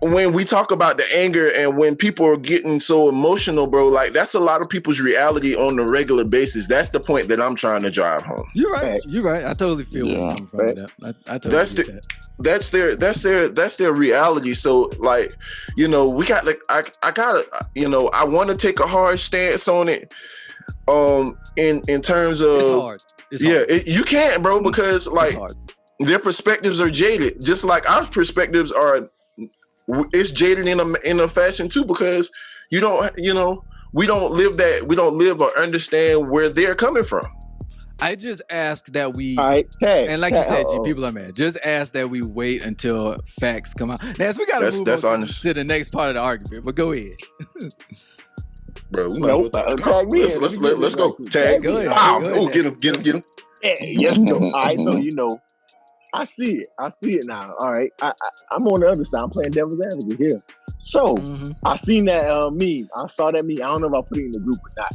when we talk about the anger and when people are getting so emotional, bro, like that's a lot of people's reality on a regular basis. That's the point that I'm trying to drive home. You're right. I totally feel where you're coming from with that. I totally get that. That's their reality. So like, we got like I gotta, I want to take a hard stance on it. In terms of it's hard. You can't, bro, because like their perspectives are jaded, just like our perspectives are. It's jaded in a fashion too, because we don't live or understand where they're coming from. I just ask that we, and like you said, people are mad. Just ask that we wait until facts come out. Now, we got to move on to the next part of the argument, but go ahead. Bro, tag me. Let's go. Tag. Go ahead. Oh, get him. Yeah, yes, no. All right, so I see it now. All right, I'm on the other side. I'm playing devil's advocate here. So I seen that meme. I saw that meme. I don't know if I put it in the group or not,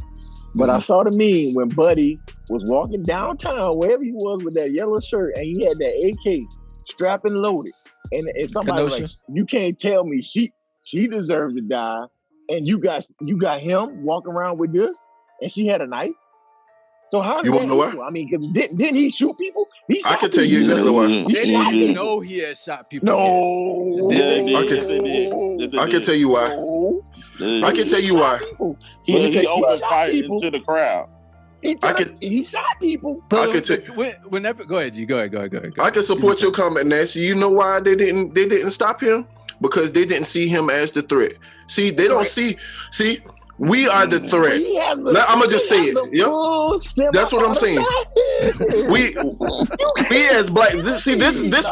but I saw the meme when Buddy was walking downtown, wherever he was, with that yellow shirt, and he had that AK strapped and loaded. And somebody was like, you can't tell me she deserves to die, and you got him walking around with this, and she had a knife. So how you want to know why? I mean, didn't he shoot people? I can tell you exactly why. They didn't know he had shot people. No. I can tell you why. I can tell you why. He opened fire into the crowd. He shot people. Go ahead, G. Go ahead. I can support your comment, Nancy. You know why they didn't stop him? Because they didn't see him as the threat. See, they don't see. We are the threat. I'm gonna just say it. Yep. That's what I'm saying. we as black. This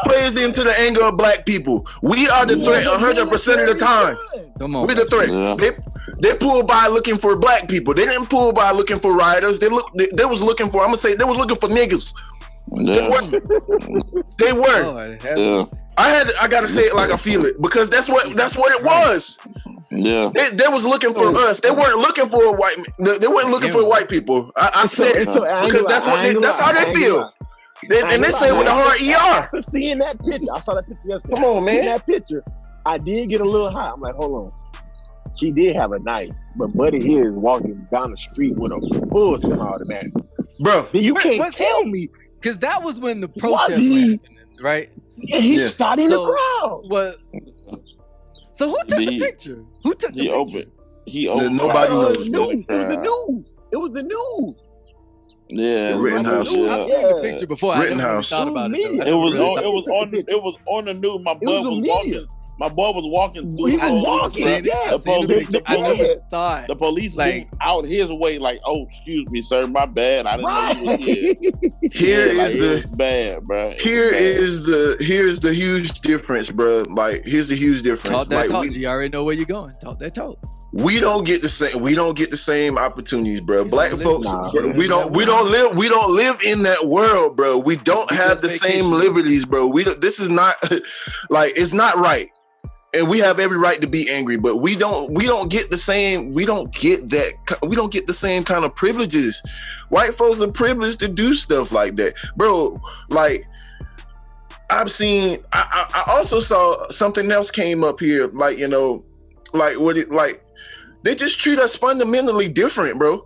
plays into the anger of black people. We are the threat 100% of the time. Come on, we're the threat. Yeah. They pulled by looking for black people. They didn't pull by looking for rioters. They was looking for. I'm gonna say they was looking for niggas. Yeah. They were. I gotta say it like I feel it because that's what it was. Yeah, they was looking for us. They weren't looking for a white. They weren't looking for white people. I said it because that's how they feel. And they say with a hard ER. Seeing that picture, I saw that picture yesterday. Come on, man. Seeing that picture, I did get a little hot. I'm like, hold on. She did have a knife, but Buddy here is walking down the street with a full semi-automatic. Bro, you can't tell me. Because that was when the protest was happening, right? Yeah, he shot in the crowd. What? So who took the picture? Who took the picture? He opened. Nobody knows. It was the news. Yeah, Rittenhouse. I've seen the picture before. Rittenhouse. I never thought about it. It was on the news. My boy was walking. My boy was walking through. He was walking. The police moved out his way, like, "Oh, excuse me, sir, my bad. I didn't know you was here." It's bad, bro. Here's the huge difference, bro. Like, here's the huge difference. Talk that like, talk. You already know where you're going. Talk that talk. We don't get the same opportunities, bro. Black folks, we don't live in that world, bro. We don't have the same liberties, bro. This is not like, it's not right. And we have every right to be angry, but we don't get the same kind of privileges. White folks are privileged to do stuff like that, bro. Like, I also saw something else came up here, like, you know, like they just treat us fundamentally different, bro.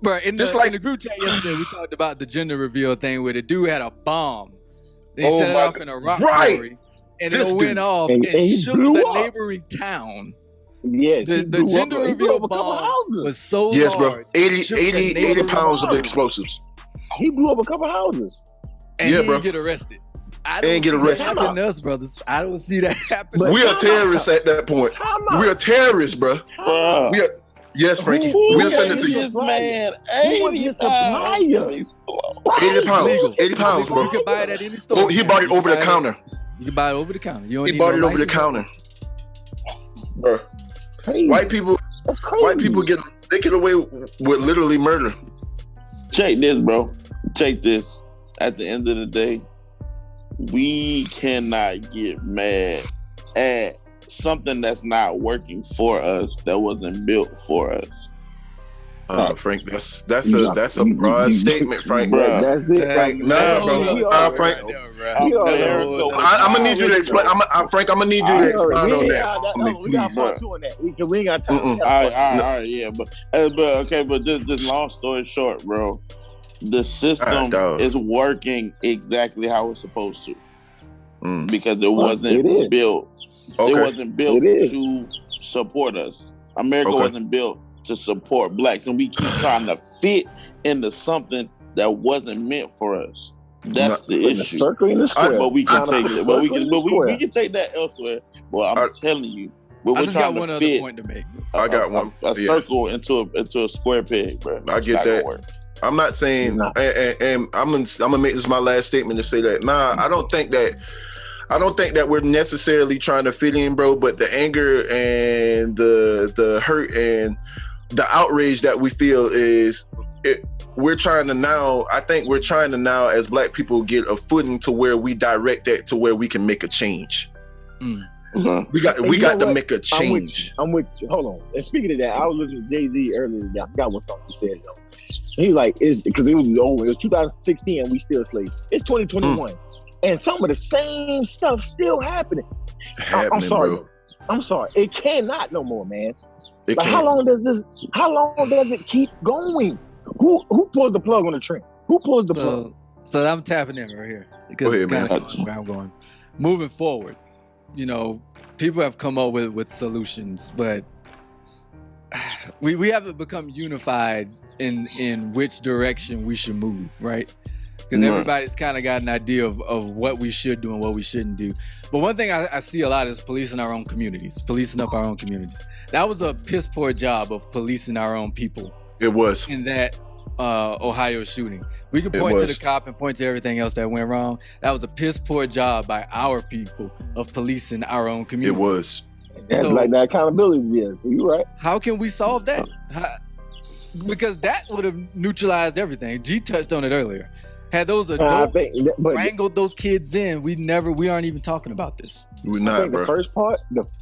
Bro, in the group chat yesterday, we talked about the gender reveal thing where the dude had a bomb. They set it off in a rock quarry. And it went off and shook the neighboring town. Yes, the gender reveal bomb was so large. Yes, bro. 80 pounds of explosives. He blew up a couple houses. And he didn't get arrested. I don't see that happening to us, brothers. I don't see that happening. We are terrorists at that point. We are terrorists, bro. Yes, Frankie. We'll send it to you. Man, 80 pounds. 80 pounds, bro. You can buy it at any store. Oh, he bought it over the counter. You can buy it over the counter. He bought it over the counter. Bro. White people get away with literally murder. Check this, bro. Check this. At the end of the day, we cannot get mad at something that's not working for us, that wasn't built for us. Frank, that's a broad statement, Frank. Bro, that's it. Frank, Frank. I'm gonna need you to explain. Frank, I'm gonna need you to explain on that. We got part two on that. We ain't got time. All right, yeah, but just long story short, bro, the system is working exactly how it's supposed to, because it wasn't built. It wasn't built to support us. America wasn't built to support blacks, and we keep trying to fit into something that wasn't meant for us. That's the issue. Circle in the square. But we can take it. But we can take that elsewhere. Well, I'm telling you, we're trying to fit. Point to make. I got one. A circle into a square peg, bro. I get that. I'm not saying, and I'm gonna make this my last statement to say that. Nah, I don't think that we're necessarily trying to fit in, bro. But the anger and the hurt and the outrage that we feel we're trying to now as black people get a footing to where we direct that to where we can make a change. We got to make a change. I'm with you. Hold on. And speaking of that, I was listening to Jay-Z earlier. I forgot what song he said though. He's like, because it was 2016 and we still slaves. It's 2021. And some of the same stuff still happening. I'm sorry. Bro. I'm sorry. It cannot no more, man. Like, how long does it keep going? Who pulls the plug on the train? Who pulls the plug? So I'm tapping in right here because it's kind of where I'm going. Moving forward, you know, people have come up with solutions, but we haven't become unified in which direction we should move, right? Because everybody's kind of got an idea of what we should do and what we shouldn't do. But one thing I see a lot is policing our own communities, policing up our own communities. That was a piss poor job of policing our own people. It was. In that Ohio shooting. We could point to the cop and point to everything else that went wrong. That was a piss poor job by our people of policing our own community. It was. That's like that accountability. Yeah, you're right. How can we solve that? Because that would have neutralized everything. G touched on it earlier. Had those adults wrangled those kids in, we aren't even talking about this. We're not, bro. The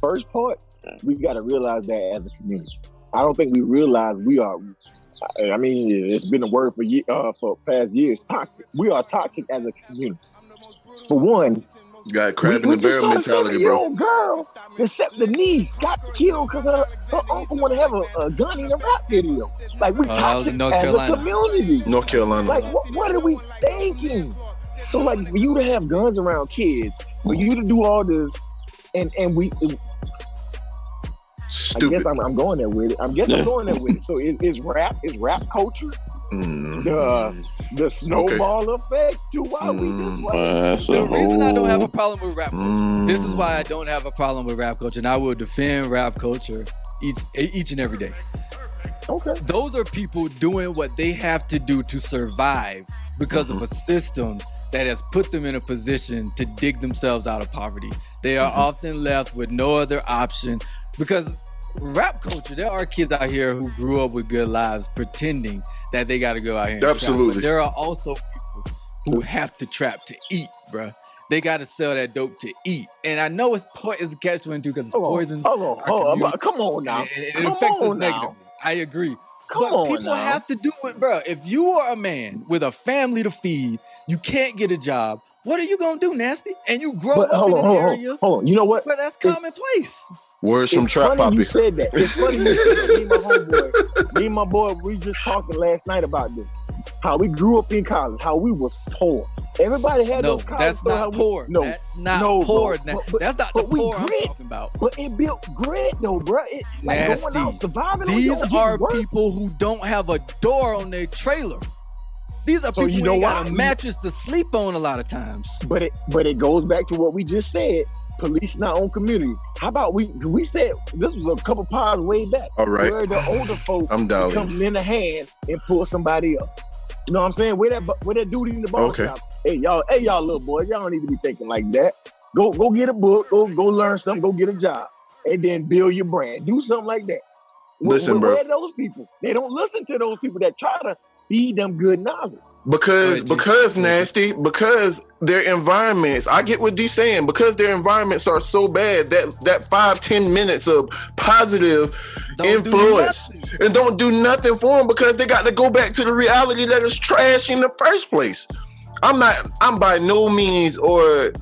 first part, we got to realize that as a community. I don't think we realize we are. I mean, it's been a word for past years. Toxic. We are toxic as a community. For one, got crab in the barrel mentality, bro. Girl, except the niece got killed because her uncle want to have a gun in a rap video. Like we toxic as a community. North Carolina. Like what are we thinking? So like for you to have guns around kids, for you to do all this, and we. Stupid. I guess I'm going there with it. I'm going there with it. So it's rap culture. The snowball effect to why we this way. The reason I don't have a problem with rap culture, this is why I don't have a problem with rap culture, and I will defend rap culture each and every day. Okay. Those are people doing what they have to do to survive because of a system that has put them in a position to dig themselves out of poverty. They are often left with no other option because rap culture, there are kids out here who grew up with good lives pretending that they got to go out here and absolutely trap. But there are also people who have to trap to eat, bruh. They got to sell that dope to eat. And I know it's a catch-22 because it's poisons. Hold on. Come on now. And it affects us negatively. I agree. But people have to do it, bruh. If you are a man with a family to feed, you can't get a job, what are you going to do, Nasty? And you grow up in an area you know what? where that's commonplace. Words from Trap Poppy. You said that. It's funny you said that. Me and my boy, we just talking last night about this. How we grew up in college, how we was poor. Everybody had those college. That's not poor. That's not poor. That's not the poor I'm talking about. But it built grit though, bro. Nasty. Going out, surviving these are people who don't have a door on their trailer. These are people who ain't got a mattress to sleep on a lot of times. But it goes back to what we just said. Policing our own community. How about we said this was a couple pods way back. All right. Where the older folks come in the hand and pull somebody up. You know what I'm saying? Where that dude in the ball shop. Hey y'all little boys, y'all don't need to be thinking like that. Go get a book, go learn something, go get a job, and then build your brand. Do something like that. Listen, bro. Where are those people? They don't listen to those people that try to feed them good knowledge. Because their environments, I get what D's saying, because their environments are so bad that 5-10 minutes of positive influence and don't do nothing for them because they got to go back to the reality that is trash in the first place. I'm by no means or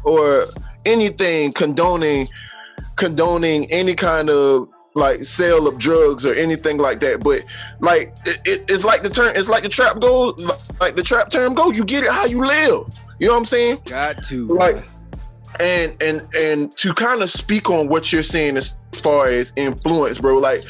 anything condoning any kind of like sale of drugs or anything like that, but like it's like the trap goes, like the trap term goes, you get it how you live. You know what I'm saying? Got to like, and to kind of speak on what you're saying as far as influence, bro. Like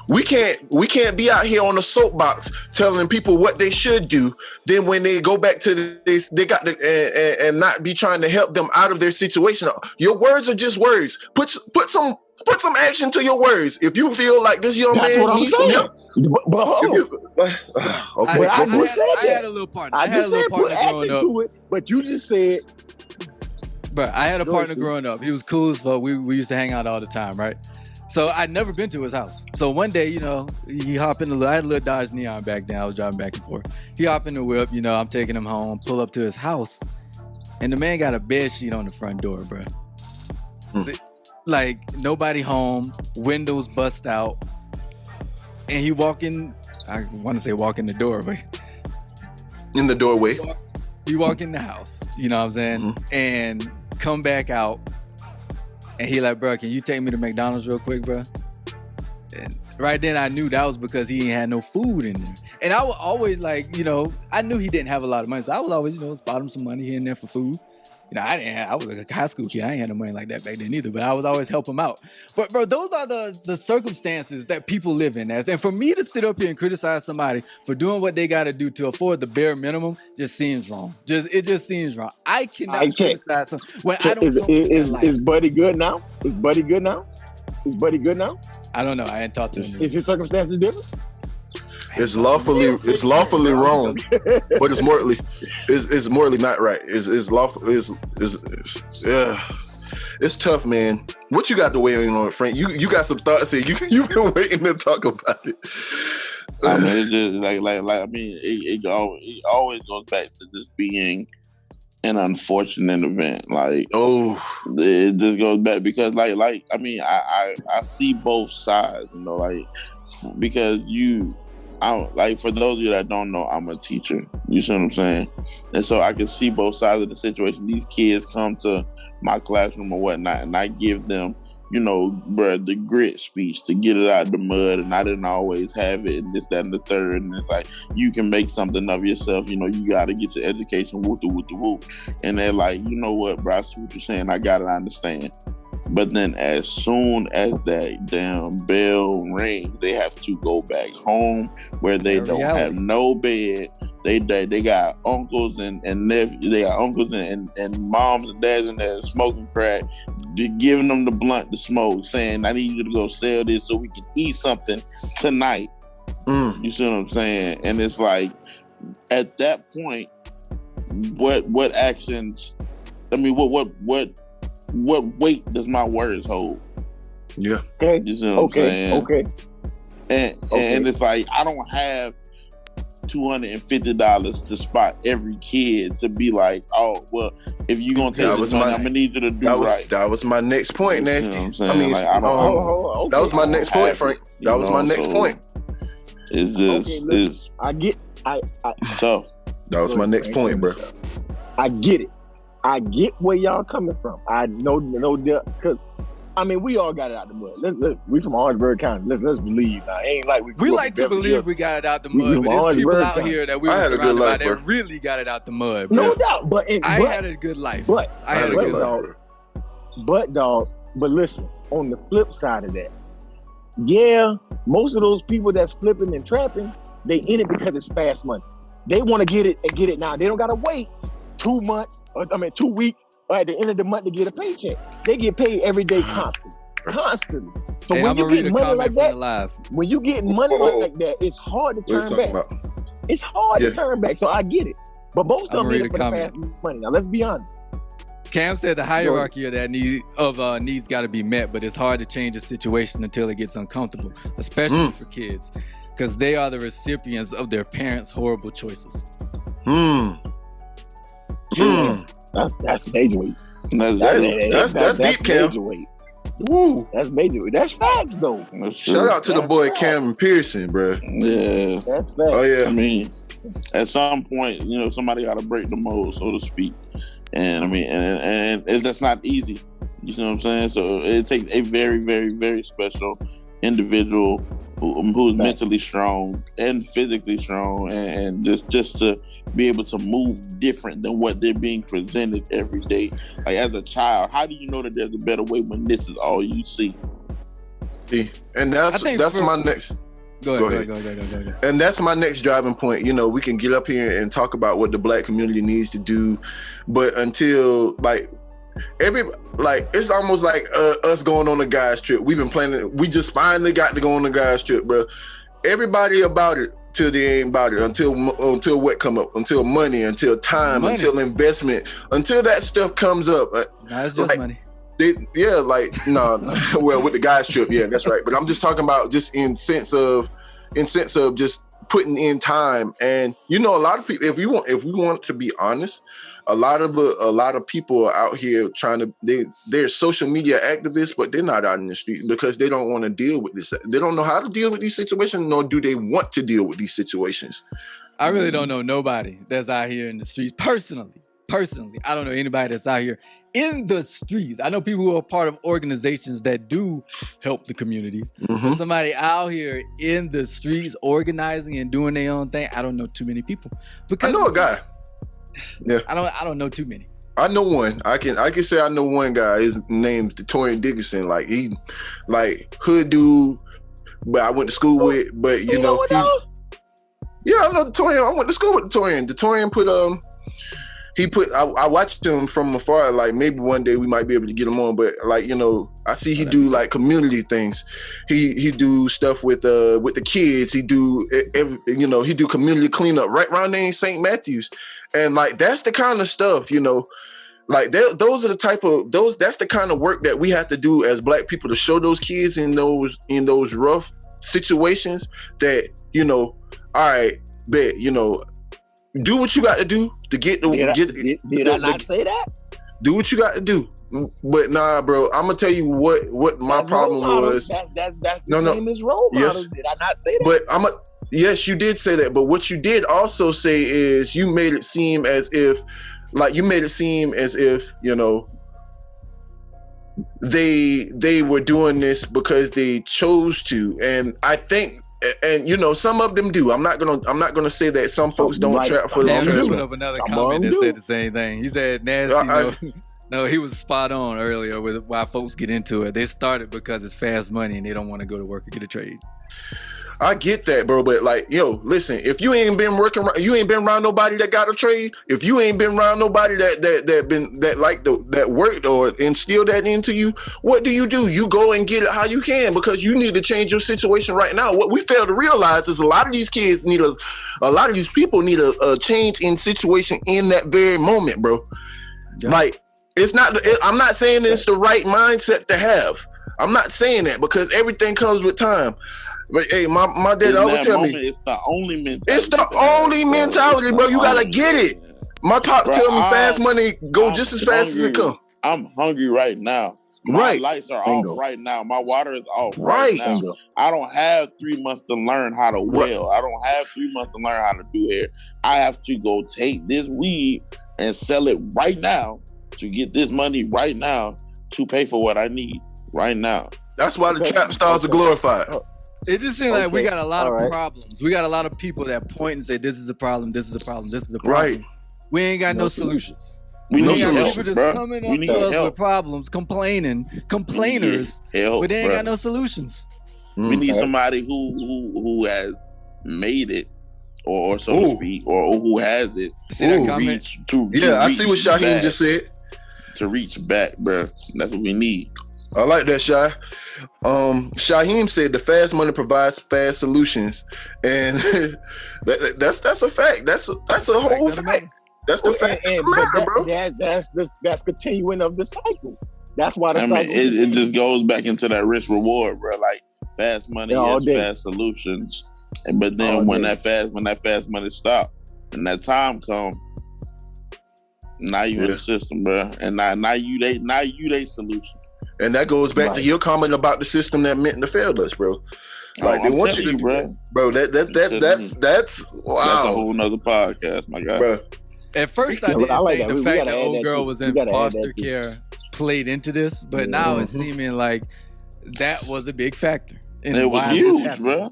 we can't be out here on the soapbox telling people what they should do. Then when they go back to this, they got to and not be trying to help them out of their situation. Your words are just words. Put some action to your words. If you feel like this young man needs some help. I had a little partner. I had a little partner growing up. But you just said. But I had a partner growing up. He was cool as fuck. We used to hang out all the time, right? So I'd never been to his house. So one day, he hopped in I had a little Dodge Neon back then. I was driving back and forth. He hopped in the whip. I'm taking him home. Pull up to his house, and the man got a bed sheet on the front door, bro. Like nobody home, windows bust out, and he walk in. I want to say walk in the door, but in the doorway. He walk in the house. You know what I'm saying? And come back out, and he like, bro, can you take me to McDonald's real quick, bro? And right then I knew that was because he ain't had no food in there. And I would always I knew he didn't have a lot of money, so I was always spot him some money here and there for food. I was a high school kid. I ain't had no money like that back then either, but I was always help him out. But bro, those are the circumstances that people live in. And for me to sit up here and criticize somebody for doing what they got to do to afford the bare minimum just seems wrong. It just seems wrong. I cannot criticize someone when I don't know. Is Buddy good now? Is Buddy good now? I don't know. I ain't talked to him. Is his circumstances different? It's lawfully wrong, but it's morally not right. It's lawful. It's tough, man. What you got to weigh in on, Frank? You got some thoughts here. You've been waiting to talk about it. I mean, it's just like. I mean, it always goes back to just being an unfortunate event. Like, it just goes back because, like. I mean, I see both sides. You know, like because like for those of you that don't know, I'm a teacher. You see what I'm saying? And so I can see both sides of the situation. These kids come to my classroom or whatnot, and I give them, you know, bruh, the grit speech to get it out of the mud, and I didn't always have it, and this, that, and the third. And it's like, you can make something of yourself. You know, you got to get your education, whoop, whoop, whoop. And they're like, you know what, bro, I see what you're saying. I got to understand. But then as soon as that damn bell rings, they have to go back home where they don't have no bed. They got uncles and nephews, they got uncles and moms and dads in there smoking crack, giving them the blunt to smoke, saying, I need you to go sell this so we can eat something tonight. You see what I'm saying? And it's like, at that point, what actions, I mean, what weight does my words hold? Yeah. Okay. You see what I'm saying? Okay. And it's like, I don't have $250 to spot every kid to be like, oh, well, if you're going to take this money, I'm going to need you to do right. That was my next point, Nasty. You know I mean, like, that was my next point, Frank. That was my next point. It's just, it's tough. That was my next point, bro. I get it. I get where y'all coming from. I know because I mean we all got it out the mud. We from Orangeburg County. Let's believe. Now, it ain't like we like to believe we got it out the mud, but there's people out here that we were surrounded by that really got it out the mud. Bro. No doubt, but I had a good life. But I had a good life. But listen, on the flip side of that, yeah, most of those people that's flipping and trapping, they in it because it's fast money. They want to get it and get it now. They don't gotta wait 2 months. 2 weeks, or at the end of the month to get a paycheck. They get paid every day constantly. So when you get money like that, it's hard to turn back. It's hard to turn back. So I get it. But most of them need it for the fast money. Now let's be honest. Cam said the hierarchy of that needs got to be met, but it's hard to change a situation until it gets uncomfortable, especially for kids, because they are the recipients of their parents' horrible choices. That's major weight. That's deep, Cam. Major weight. Woo, that's major weight. That's facts, though. Shout out to the boy Cam Pearson, bro. Yeah, that's facts. Oh yeah. I mean, at some point, you know, somebody got to break the mold, so to speak. And I mean, and that's not easy. You see what I'm saying? So it takes a very, very, very special individual who's mentally strong and physically strong, and just to be able to move different than what they're being presented every day. Like as a child, how do you know that there's a better way when this is all you see? See, and that's my next. Go ahead. And that's my next driving point. You know, we can get up here and talk about what the Black community needs to do, but until it's almost like us going on a guys trip. We've been planning. We just finally got to go on a guys trip, bro. Everybody about it till they ain't about it. Until what come up? Until money. Until time. Until investment. Until that stuff comes up. Nah, it's just money. Well, with the guys trip, yeah, that's right. But I'm just talking about just in sense of just putting in time. And you know, a lot of people, if we want to be honest, a lot of people are out here they're social media activists, but they're not out in the street because they don't want to deal with this. They don't know how to deal with these situations, nor do they want to deal with these situations. I really don't know nobody that's out here in the streets personally. I don't know anybody that's out here in the streets. I know people who are part of organizations that do help the communities. But somebody out here in the streets organizing and doing their own thing, I don't know too many people. Because I know a guy. Yeah, I don't know too many. I know one. I can say I know one guy. His name's Torian Dickinson. Like he, hood dude, but I went to school with. But you know, I know Torian. I went to school with Torian. Torian put I watched him from afar. Like maybe one day we might be able to get him on. But I see he do like community things. He do stuff with the kids. He do he do community cleanup right around there in St. Matthews. And that's the kind of stuff, that's the kind of work that we have to do as Black people to show those kids in those rough situations that, you know, all right, bet, you know, do what you got to do to get the Did I not say that? Do what you got to do. But nah, bro, I'm gonna tell you what my That's problem was. That's the same as role models. Did I not say that? But yes, you did say that. But what you did also say is you made it seem as if, you know, they were doing this because they chose to, and I think, and you know, some of them do. I'm not gonna say that some folks don't trap for the He trap. put up another comment that said the same thing. He said nasty. No, he was spot on earlier with why folks get into it. They started because it's fast money and they don't want to go to work or get a trade. I get that, bro, but like, yo, listen, if you ain't been you ain't been around nobody that got a trade, if you ain't been around nobody that worked or instilled that into you, what do? You go and get it how you can, because you need to change your situation right now. What we fail to realize is a lot of these kids need a lot of these people need a change in situation in that very moment, bro. Yeah. Like, it's not, I'm not saying it's the right mindset to have. I'm not saying that, because everything comes with time. But hey, my dad always tell me it's the only mentality. It's the only mentality, bro. You gotta get it. My pops tell me fast money go just as fast as it come. I'm hungry right now. My lights are off right now. My water is off right now. I don't have 3 months to learn how to weld. I don't have 3 months to learn how to do hair. I have to go take this weed and sell it right now to get this money right now to pay for what I need right now. That's why the trap stars are glorified. It just seems like we got a lot of problems. We got a lot of people that point and say, this is a problem, this is a problem, this is a problem. Right. We ain't got no solutions. We need got help, people just bro. coming up to us with problems, complainers, but they ain't got no solutions. We need somebody who has made it, or so to speak, or who has it. See that comment? I see what Shaheem just said. To reach back, bro. That's what we need. I like that, Shy. Shaheem said the fast money provides fast solutions, and that's a fact. That's a whole fact. That's the fact, bro. That's continuing of the cycle. That's why the cycle. It just goes back into that risk reward, bro. Like, fast money is fast solutions, but then when that fast money stop and that time come, now you in the system, bro, and now you they solution. And that goes back to your comment about the system that meant to fail us, bro. Like, they want you to, bro. That's wow. That's a whole nother podcast, my guy. Bro. At first, I didn't think the fact that old girl was in foster care played into this, but now it's seeming like that was a big factor. It was huge, bro.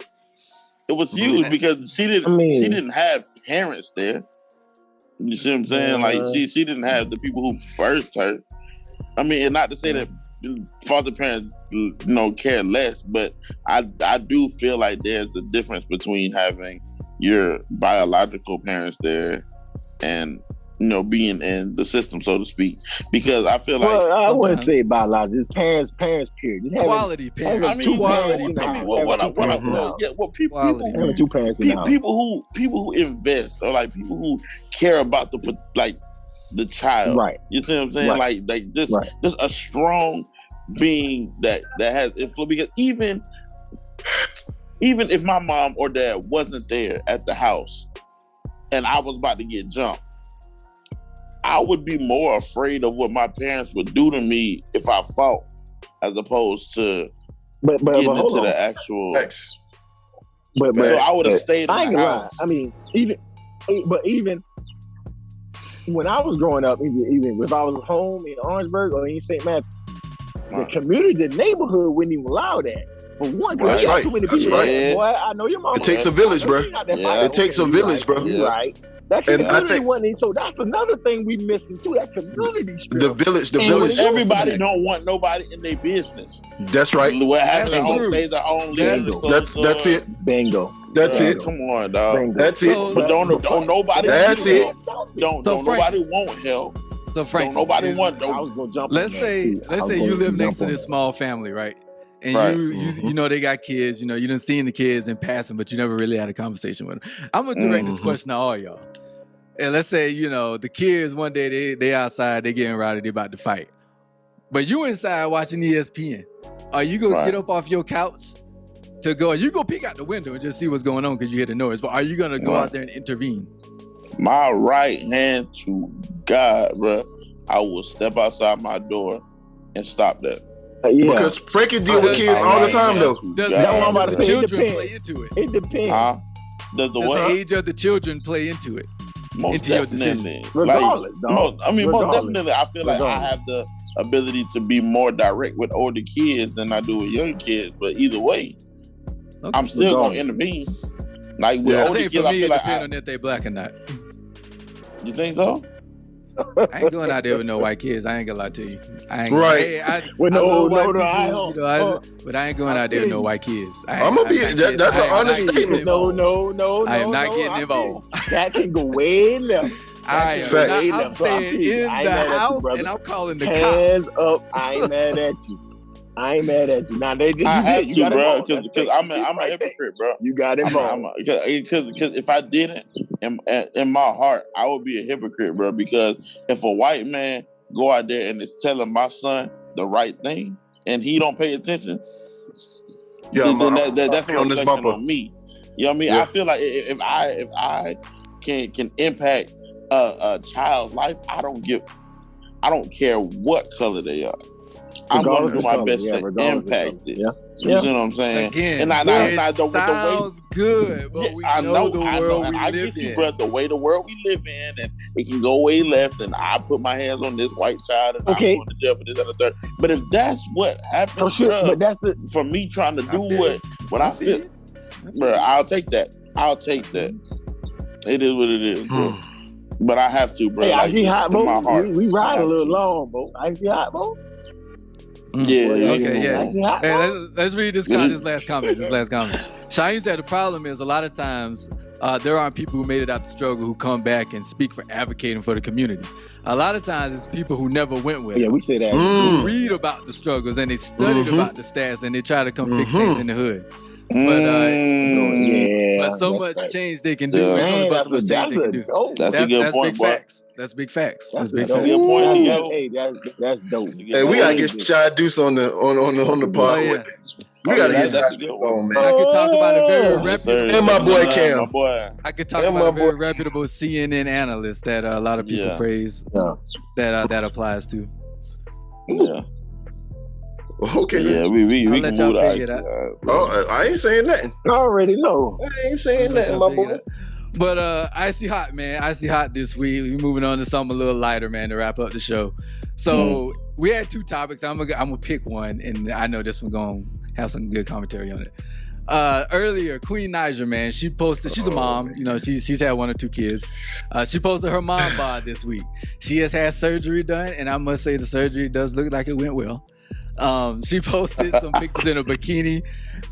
It was huge because she didn't have parents there. You see what I'm saying? Like, she didn't have the people who birthed her. I mean, and not to say that father parents, care less, but I do feel like there's a difference between having your biological parents there and being in the system, so to speak. Because I feel like I wouldn't say biological, parents, period. Just quality parents. I mean, quality people who invest, or like people who care about the child, right? You see what I'm saying? Right. Like just a strong being that has influence. Because even if my mom or dad wasn't there at the house and I was about to get jumped, I would be more afraid of what my parents would do to me if I fought, as opposed to getting into the actual. So I would have stayed in the house. I mean, even when I was growing up, even if I was home in Orangeburg or in St. Matthew, the community, the neighborhood wouldn't even allow that. For one, because too many people. Right. Boy, I know your mama. It takes a village, bro. It takes a village, bro. Right. That community wasn't, so that's another thing we missing too. That community spirit. The village. Everybody don't want nobody in their business. That's right. What happens stays at home. That's it. Bingo. That's it. Come on, dog. Bingo. That's it. But don't nobody. That's it. Don't nobody want help. So Frank, don't nobody want. I was gonna jump. Let's say you live next to this small family, right? And you know they got kids. You done seen the kids in passing, but you never really had a conversation with them. I'm gonna direct this question to all y'all. And let's say, the kids one day they outside, they getting rowdy, they about to fight. But you inside watching ESPN. Are you gonna get up off your couch to go. You go peek out the window and just see what's going on because you hear the noise. But are you gonna go out there and intervene? My right hand to God, bro. I will step outside my door and stop that. Yeah. Because Frankie deal with kids all the time, though. Does That's what I'm the about age to of say. the It children depends. play into it? It depends. Does the Does what? the age of the children play into it? Most into your definitely. Regardless, dog. Most Regardless. definitely, I feel like I have the ability to be more direct with older kids than I do with young kids. But either way, Okay. I'm still gonna intervene. Like with I older think kids, for I me, feel it like depends on if they black or not. you think so? I ain't going out there with no white kids. I ain't gonna lie to you. I ain't Right. Hey, I With love white people, I but I ain't going out there with no white kids. I'm gonna be. That's an understatement. No. I am not getting I involved. That can go way left. I am Facts. not, Way I'm left. So I staying feel you. in I ain't the mad at you, house brother. and I'm calling the Hands cops. up. I ain't mad at you. I ain't mad at you. Now they I have you to, got bro, involved. because That's I'm basic. a Right there. hypocrite, bro. You got involved. Because if I didn't, in my heart, I would be a hypocrite, bro. Because if a white man go out there and is telling my son the right thing, and he don't pay attention, Yeah, then that's a on this reflection bumper. on me. You know what I mean? Yeah. I feel like if I can impact a child's life, I don't care what color they are. I'm going to do my best to impact it. Yeah. You see what I'm saying? Again, and it sounds good, but we know the world we I live get you, in. bro. The way the world we live in, and it can go way left, and I put my hands on this white child, and I'm going to jail for this and the third. But if that's what happens, but that's it. For me trying to do what I feel, bro, I'll take that. It is what it is, bro. But I have to, bro. Hey, like, I see hot, bro. my heart. We ride a little long, bro. I see hot, bro. Yeah. Okay, yeah. I see hot, Hey, bro. let's read this last comment. Shaheem said the problem is a lot of times there aren't people who made it out the struggle who come back and speak for advocating for the community. A lot of times it's people who never went with it. Yeah, we say that. Who read about the struggles and they studied about the stats and they try to come fix things in the hood. But so much change they can do. That's That's a good point, big boy. facts. That's big facts. That's big dope. facts. Good point, Hey, that's dope. Hey, we gotta get Shy Deuce on the pod. Oh, yeah. We gotta get that's Shy a good Deuce one. on, I man. could talk about a very Yes, sir. reputable And my boy Cam. My boy. I could talk And about a my very boy- reputable CNN analyst that a lot of people praise that applies to. Yeah. Okay. Yeah, we I'll can let move y'all the figure ice. it out. Oh, I ain't saying nothing. I already know. I ain't saying nothing, my boy. But Icy Hot, man. Icy Hot this week. We're moving on to something a little lighter, man, to wrap up the show. So we had two topics. I'm gonna pick one, and I know this one gonna have some good commentary on it. Earlier, Queen Niger, man, she posted, she's a mom, you know, she's had 1 or 2 kids. She posted her mom bod this week. She has had surgery done, and I must say the surgery does look like it went well. She posted some pictures in a bikini,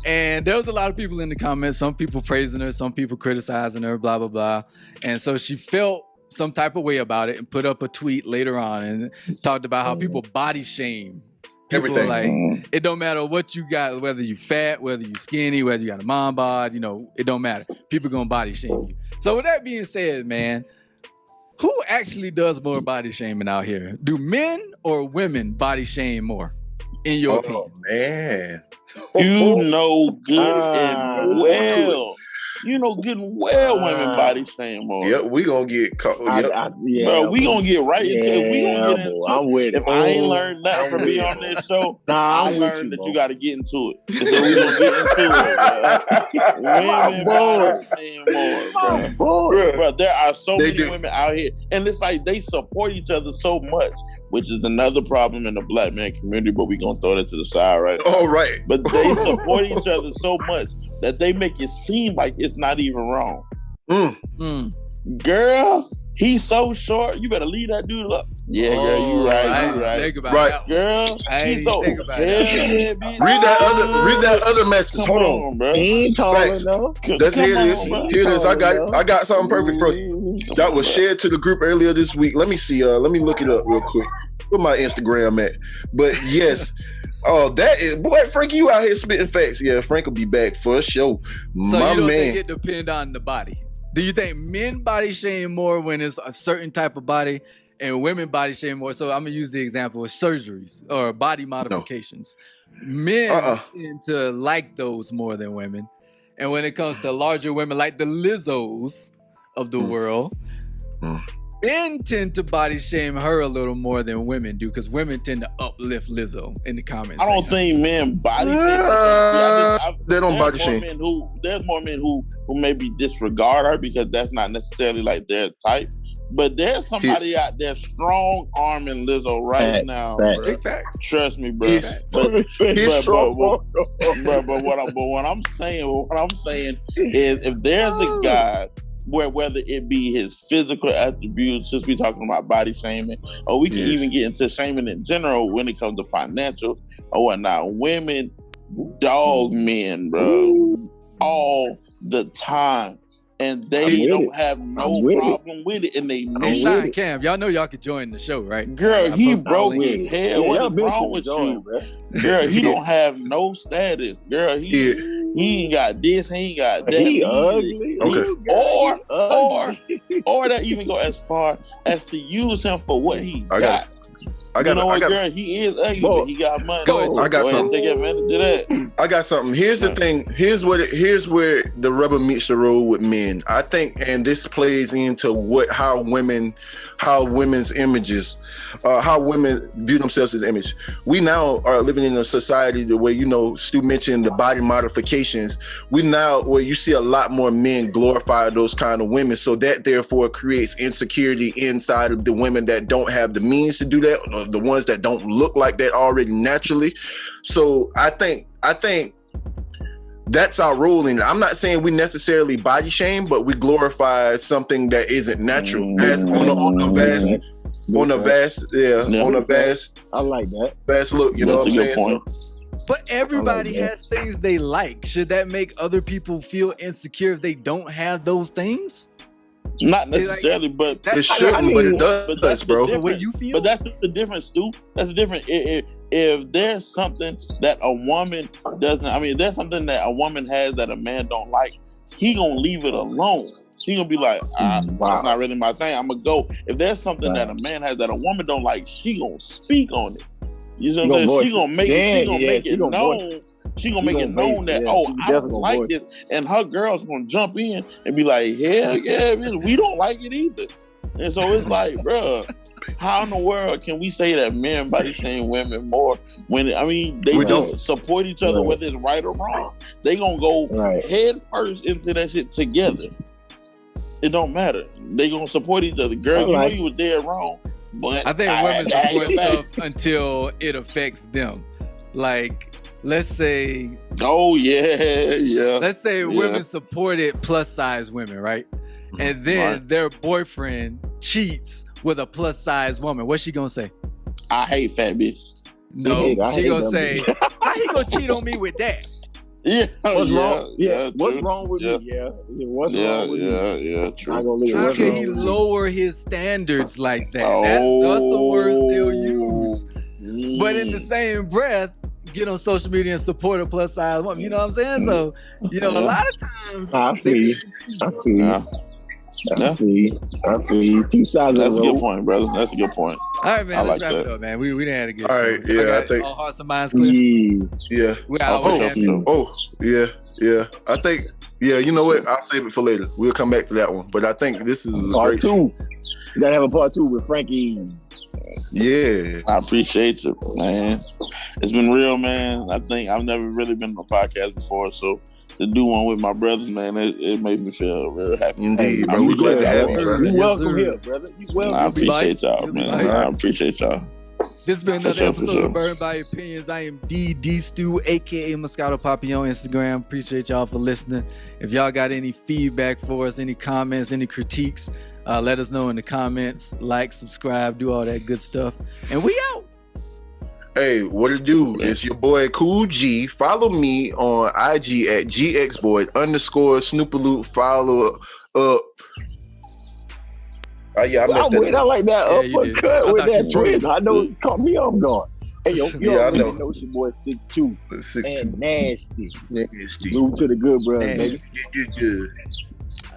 and there was a lot of people in the comments, some people praising her, some people criticizing her, blah, blah, blah. And so she felt some type of way about it and put up a tweet later on and talked about how people body shame. People Everything. like, it don't matter what you got, whether you fat, whether you skinny, whether you got a mom bod, you know, it don't matter. People gonna body shame you. So with that being said, man, who actually does more body shaming out here? Do men or women body shame more, in your opinion? Man. You know good and well. You know good and well women body shame more. Yep, we gonna get caught. Yep. Bro, we gonna get right into it. We gonna get into I'm with it. If I ain't learned nothing from being on this show, I learned that you got to get into it. So we gonna get into it, bro. Women body shame more, bro. Bro, there are so many women out here, and it's like they support each other so much, which is another problem in the black man community, but we gonna throw that to the side right now. All right. But they support each other so much that they make it seem like it's not even wrong. Girl, he's so short. You better leave that dude up. Yeah, girl, you right. You right. Think about Right. that. Girl, I he's ain't so think about hell that. yeah, bitch. Read that other message. Come Hold on. bro. He ain't tall Facts. enough. That's Come here it on, is. bro. Here it is. I got something perfect for you. That was shared to the group earlier this week. Let me see. Let me look it up real quick. Where my Instagram at? But yes. Oh, that is, boy, Frank, you out here spitting facts. Yeah, Frank will be back for a show. So My you don't man. think it depends on the body? Do you think men body shame more when it's a certain type of body and women body shame more? So I'm going to use the example of surgeries or body modifications. men tend to like those more than women. And when it comes to larger women like the Lizzos of the world, men tend to body shame her a little more than women do, because women tend to uplift Lizzo in the comments. I don't think men body shame. They don't body shame. There's more men who maybe disregard her because that's not necessarily like their type. But there's somebody out there strong arming Lizzo right now. Big facts. Trust me, bro. But what I'm saying is, if there's a guy whether it be his physical attributes, since we're talking about body shaming, or we can even get into shaming in general when it comes to financials or whatnot. Women dog men, bro, all the time. And they don't have no problem with it, and they know it. Shine Cam, y'all know y'all could join the show, right? Girl, he broke his head. What's wrong with you? Girl, he don't have no status. Girl, he ain't got this, he ain't got that. He ugly. Okay. Or that even go as far as to use him for what he got. Girl, he is ugly, but he got money. I got something. Take advantage of that. I got something. Here's the thing. Here's where the rubber meets the road with men. I think, and this plays into how women's images, how women view themselves as image. We now are living in a society where, Stu mentioned the body modifications. We now where you see a lot more men glorify those kind of women. So that therefore creates insecurity inside of the women that don't have the means to do that, or the ones that don't look like that already naturally. So I think that's our role in it. I'm not saying we necessarily body shame, but we glorify something that isn't natural. As on a vast. I like that. Vast look. You know what I'm saying? But everybody has things they like. Should that make other people feel insecure if they don't have those things? Not necessarily, but it shouldn't. But it does, bro. The way you feel. But that's the difference, Stu. That's the difference. If there's something that a woman doesn't, if there's something that a woman has that a man don't like, he gonna leave it alone. He gonna be like, that's not really my thing. I'm gonna go. If there's something that a man has that a woman don't like, she gonna speak on it. You know what I'm saying? She gonna make it known. She gonna make it known that I don't like this, and her girl's gonna jump in and be like, hell yeah, we don't like it either. And so it's like, bruh, how in the world can we say that men body shame women more when they just support each other, whether it's right or wrong? They gonna go head first into that shit together. It don't matter. They gonna support each other. Girl, you were dead wrong, but I think women support stuff until it affects them. Like, let's say, let's say women supported plus size women, right? And then their boyfriend cheats with a plus size woman. What's she gonna say? I hate fat bitch. No, she gonna say, how he gonna cheat on me with that? What's wrong? What's wrong with me? What's wrong with me? Yeah, true. How can he lower his standards like that? That's the words they'll use. But in the same breath, get on social media and support a plus size woman. You know what I'm saying? So, a lot of times I feel you. Two sides That's of a the good road. point, brother. That's a good point. All right, man. I Let's like wrap that. it up, man. We done had a good All show. right, yeah, I think all hearts and minds clear. Yeah. I think, you know what? I'll save it for later. We'll come back to that one. But I think this is a Part great two. You gotta have a part two with Frankie. Yeah. I appreciate you, man. It's been real, man. I think I've never really been on a podcast before, so to do one with my brothers, man, it made me feel real happy. Indeed, bro. We're glad to have you, bro. You welcome here, brother. You welcome. I appreciate y'all, man. I appreciate y'all. This has been another episode of Burned by Opinions. I am D Stu, aka Moscato Papi on Instagram. Appreciate y'all for listening. If y'all got any feedback for us, any comments, any critiques, let us know in the comments. Like, subscribe, do all that good stuff. And we out. Hey, what it do? It's your boy Cool G. Follow me on IG at GXVoid_Snoopaloot. Follow up. I missed that. I like that uppercut with that twist. I know it caught me off guard. Hey, yo, I know. It's your boy 6'2". 6'2". And nasty. Move to the good, brother, baby. Good.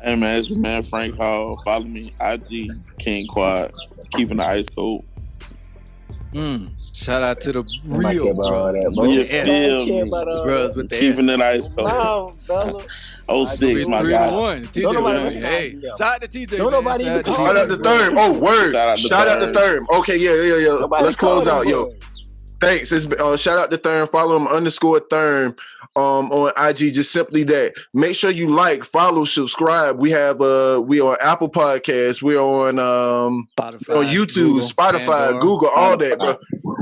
Hey, man, it's your man Frank Hall. Follow me, IG, King Quad. Keeping the ice cold. Shout out to the Nobody care real about all bros. that, bro. You With the S. feel Care me? about all Bros that. with the Keeping S. it ice cold. No, fella. 06, my 3 guy. to 1. TJ Don't nobody with me. recognize Hey, them. shout out to TJ. Don't man. nobody Shout even out to call Shout TJ, out to bro. Therm. Oh, word. Shout out to Shout out to Therm. Therm. Okay, yeah. Nobody Let's call close them out, yo. boys. Thanks. It's shout out to Therm. Follow him _Therm on IG. Just simply that. Make sure you like, follow, subscribe. We have we on Apple Podcasts. We're on Spotify, on YouTube, Google, Spotify, Pandora. Google, all that, bro.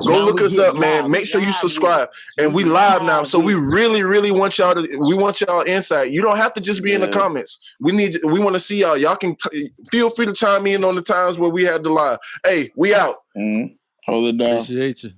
Go Now look we us get up, man. live. Make We sure you live subscribe. with And we live now, so we really want y'all to. We want y'all insight. You don't have to just be in the comments. We want to see y'all. Y'all can feel free to chime in on the times where we had the live. Hey, we out. Hold it down. Appreciate you.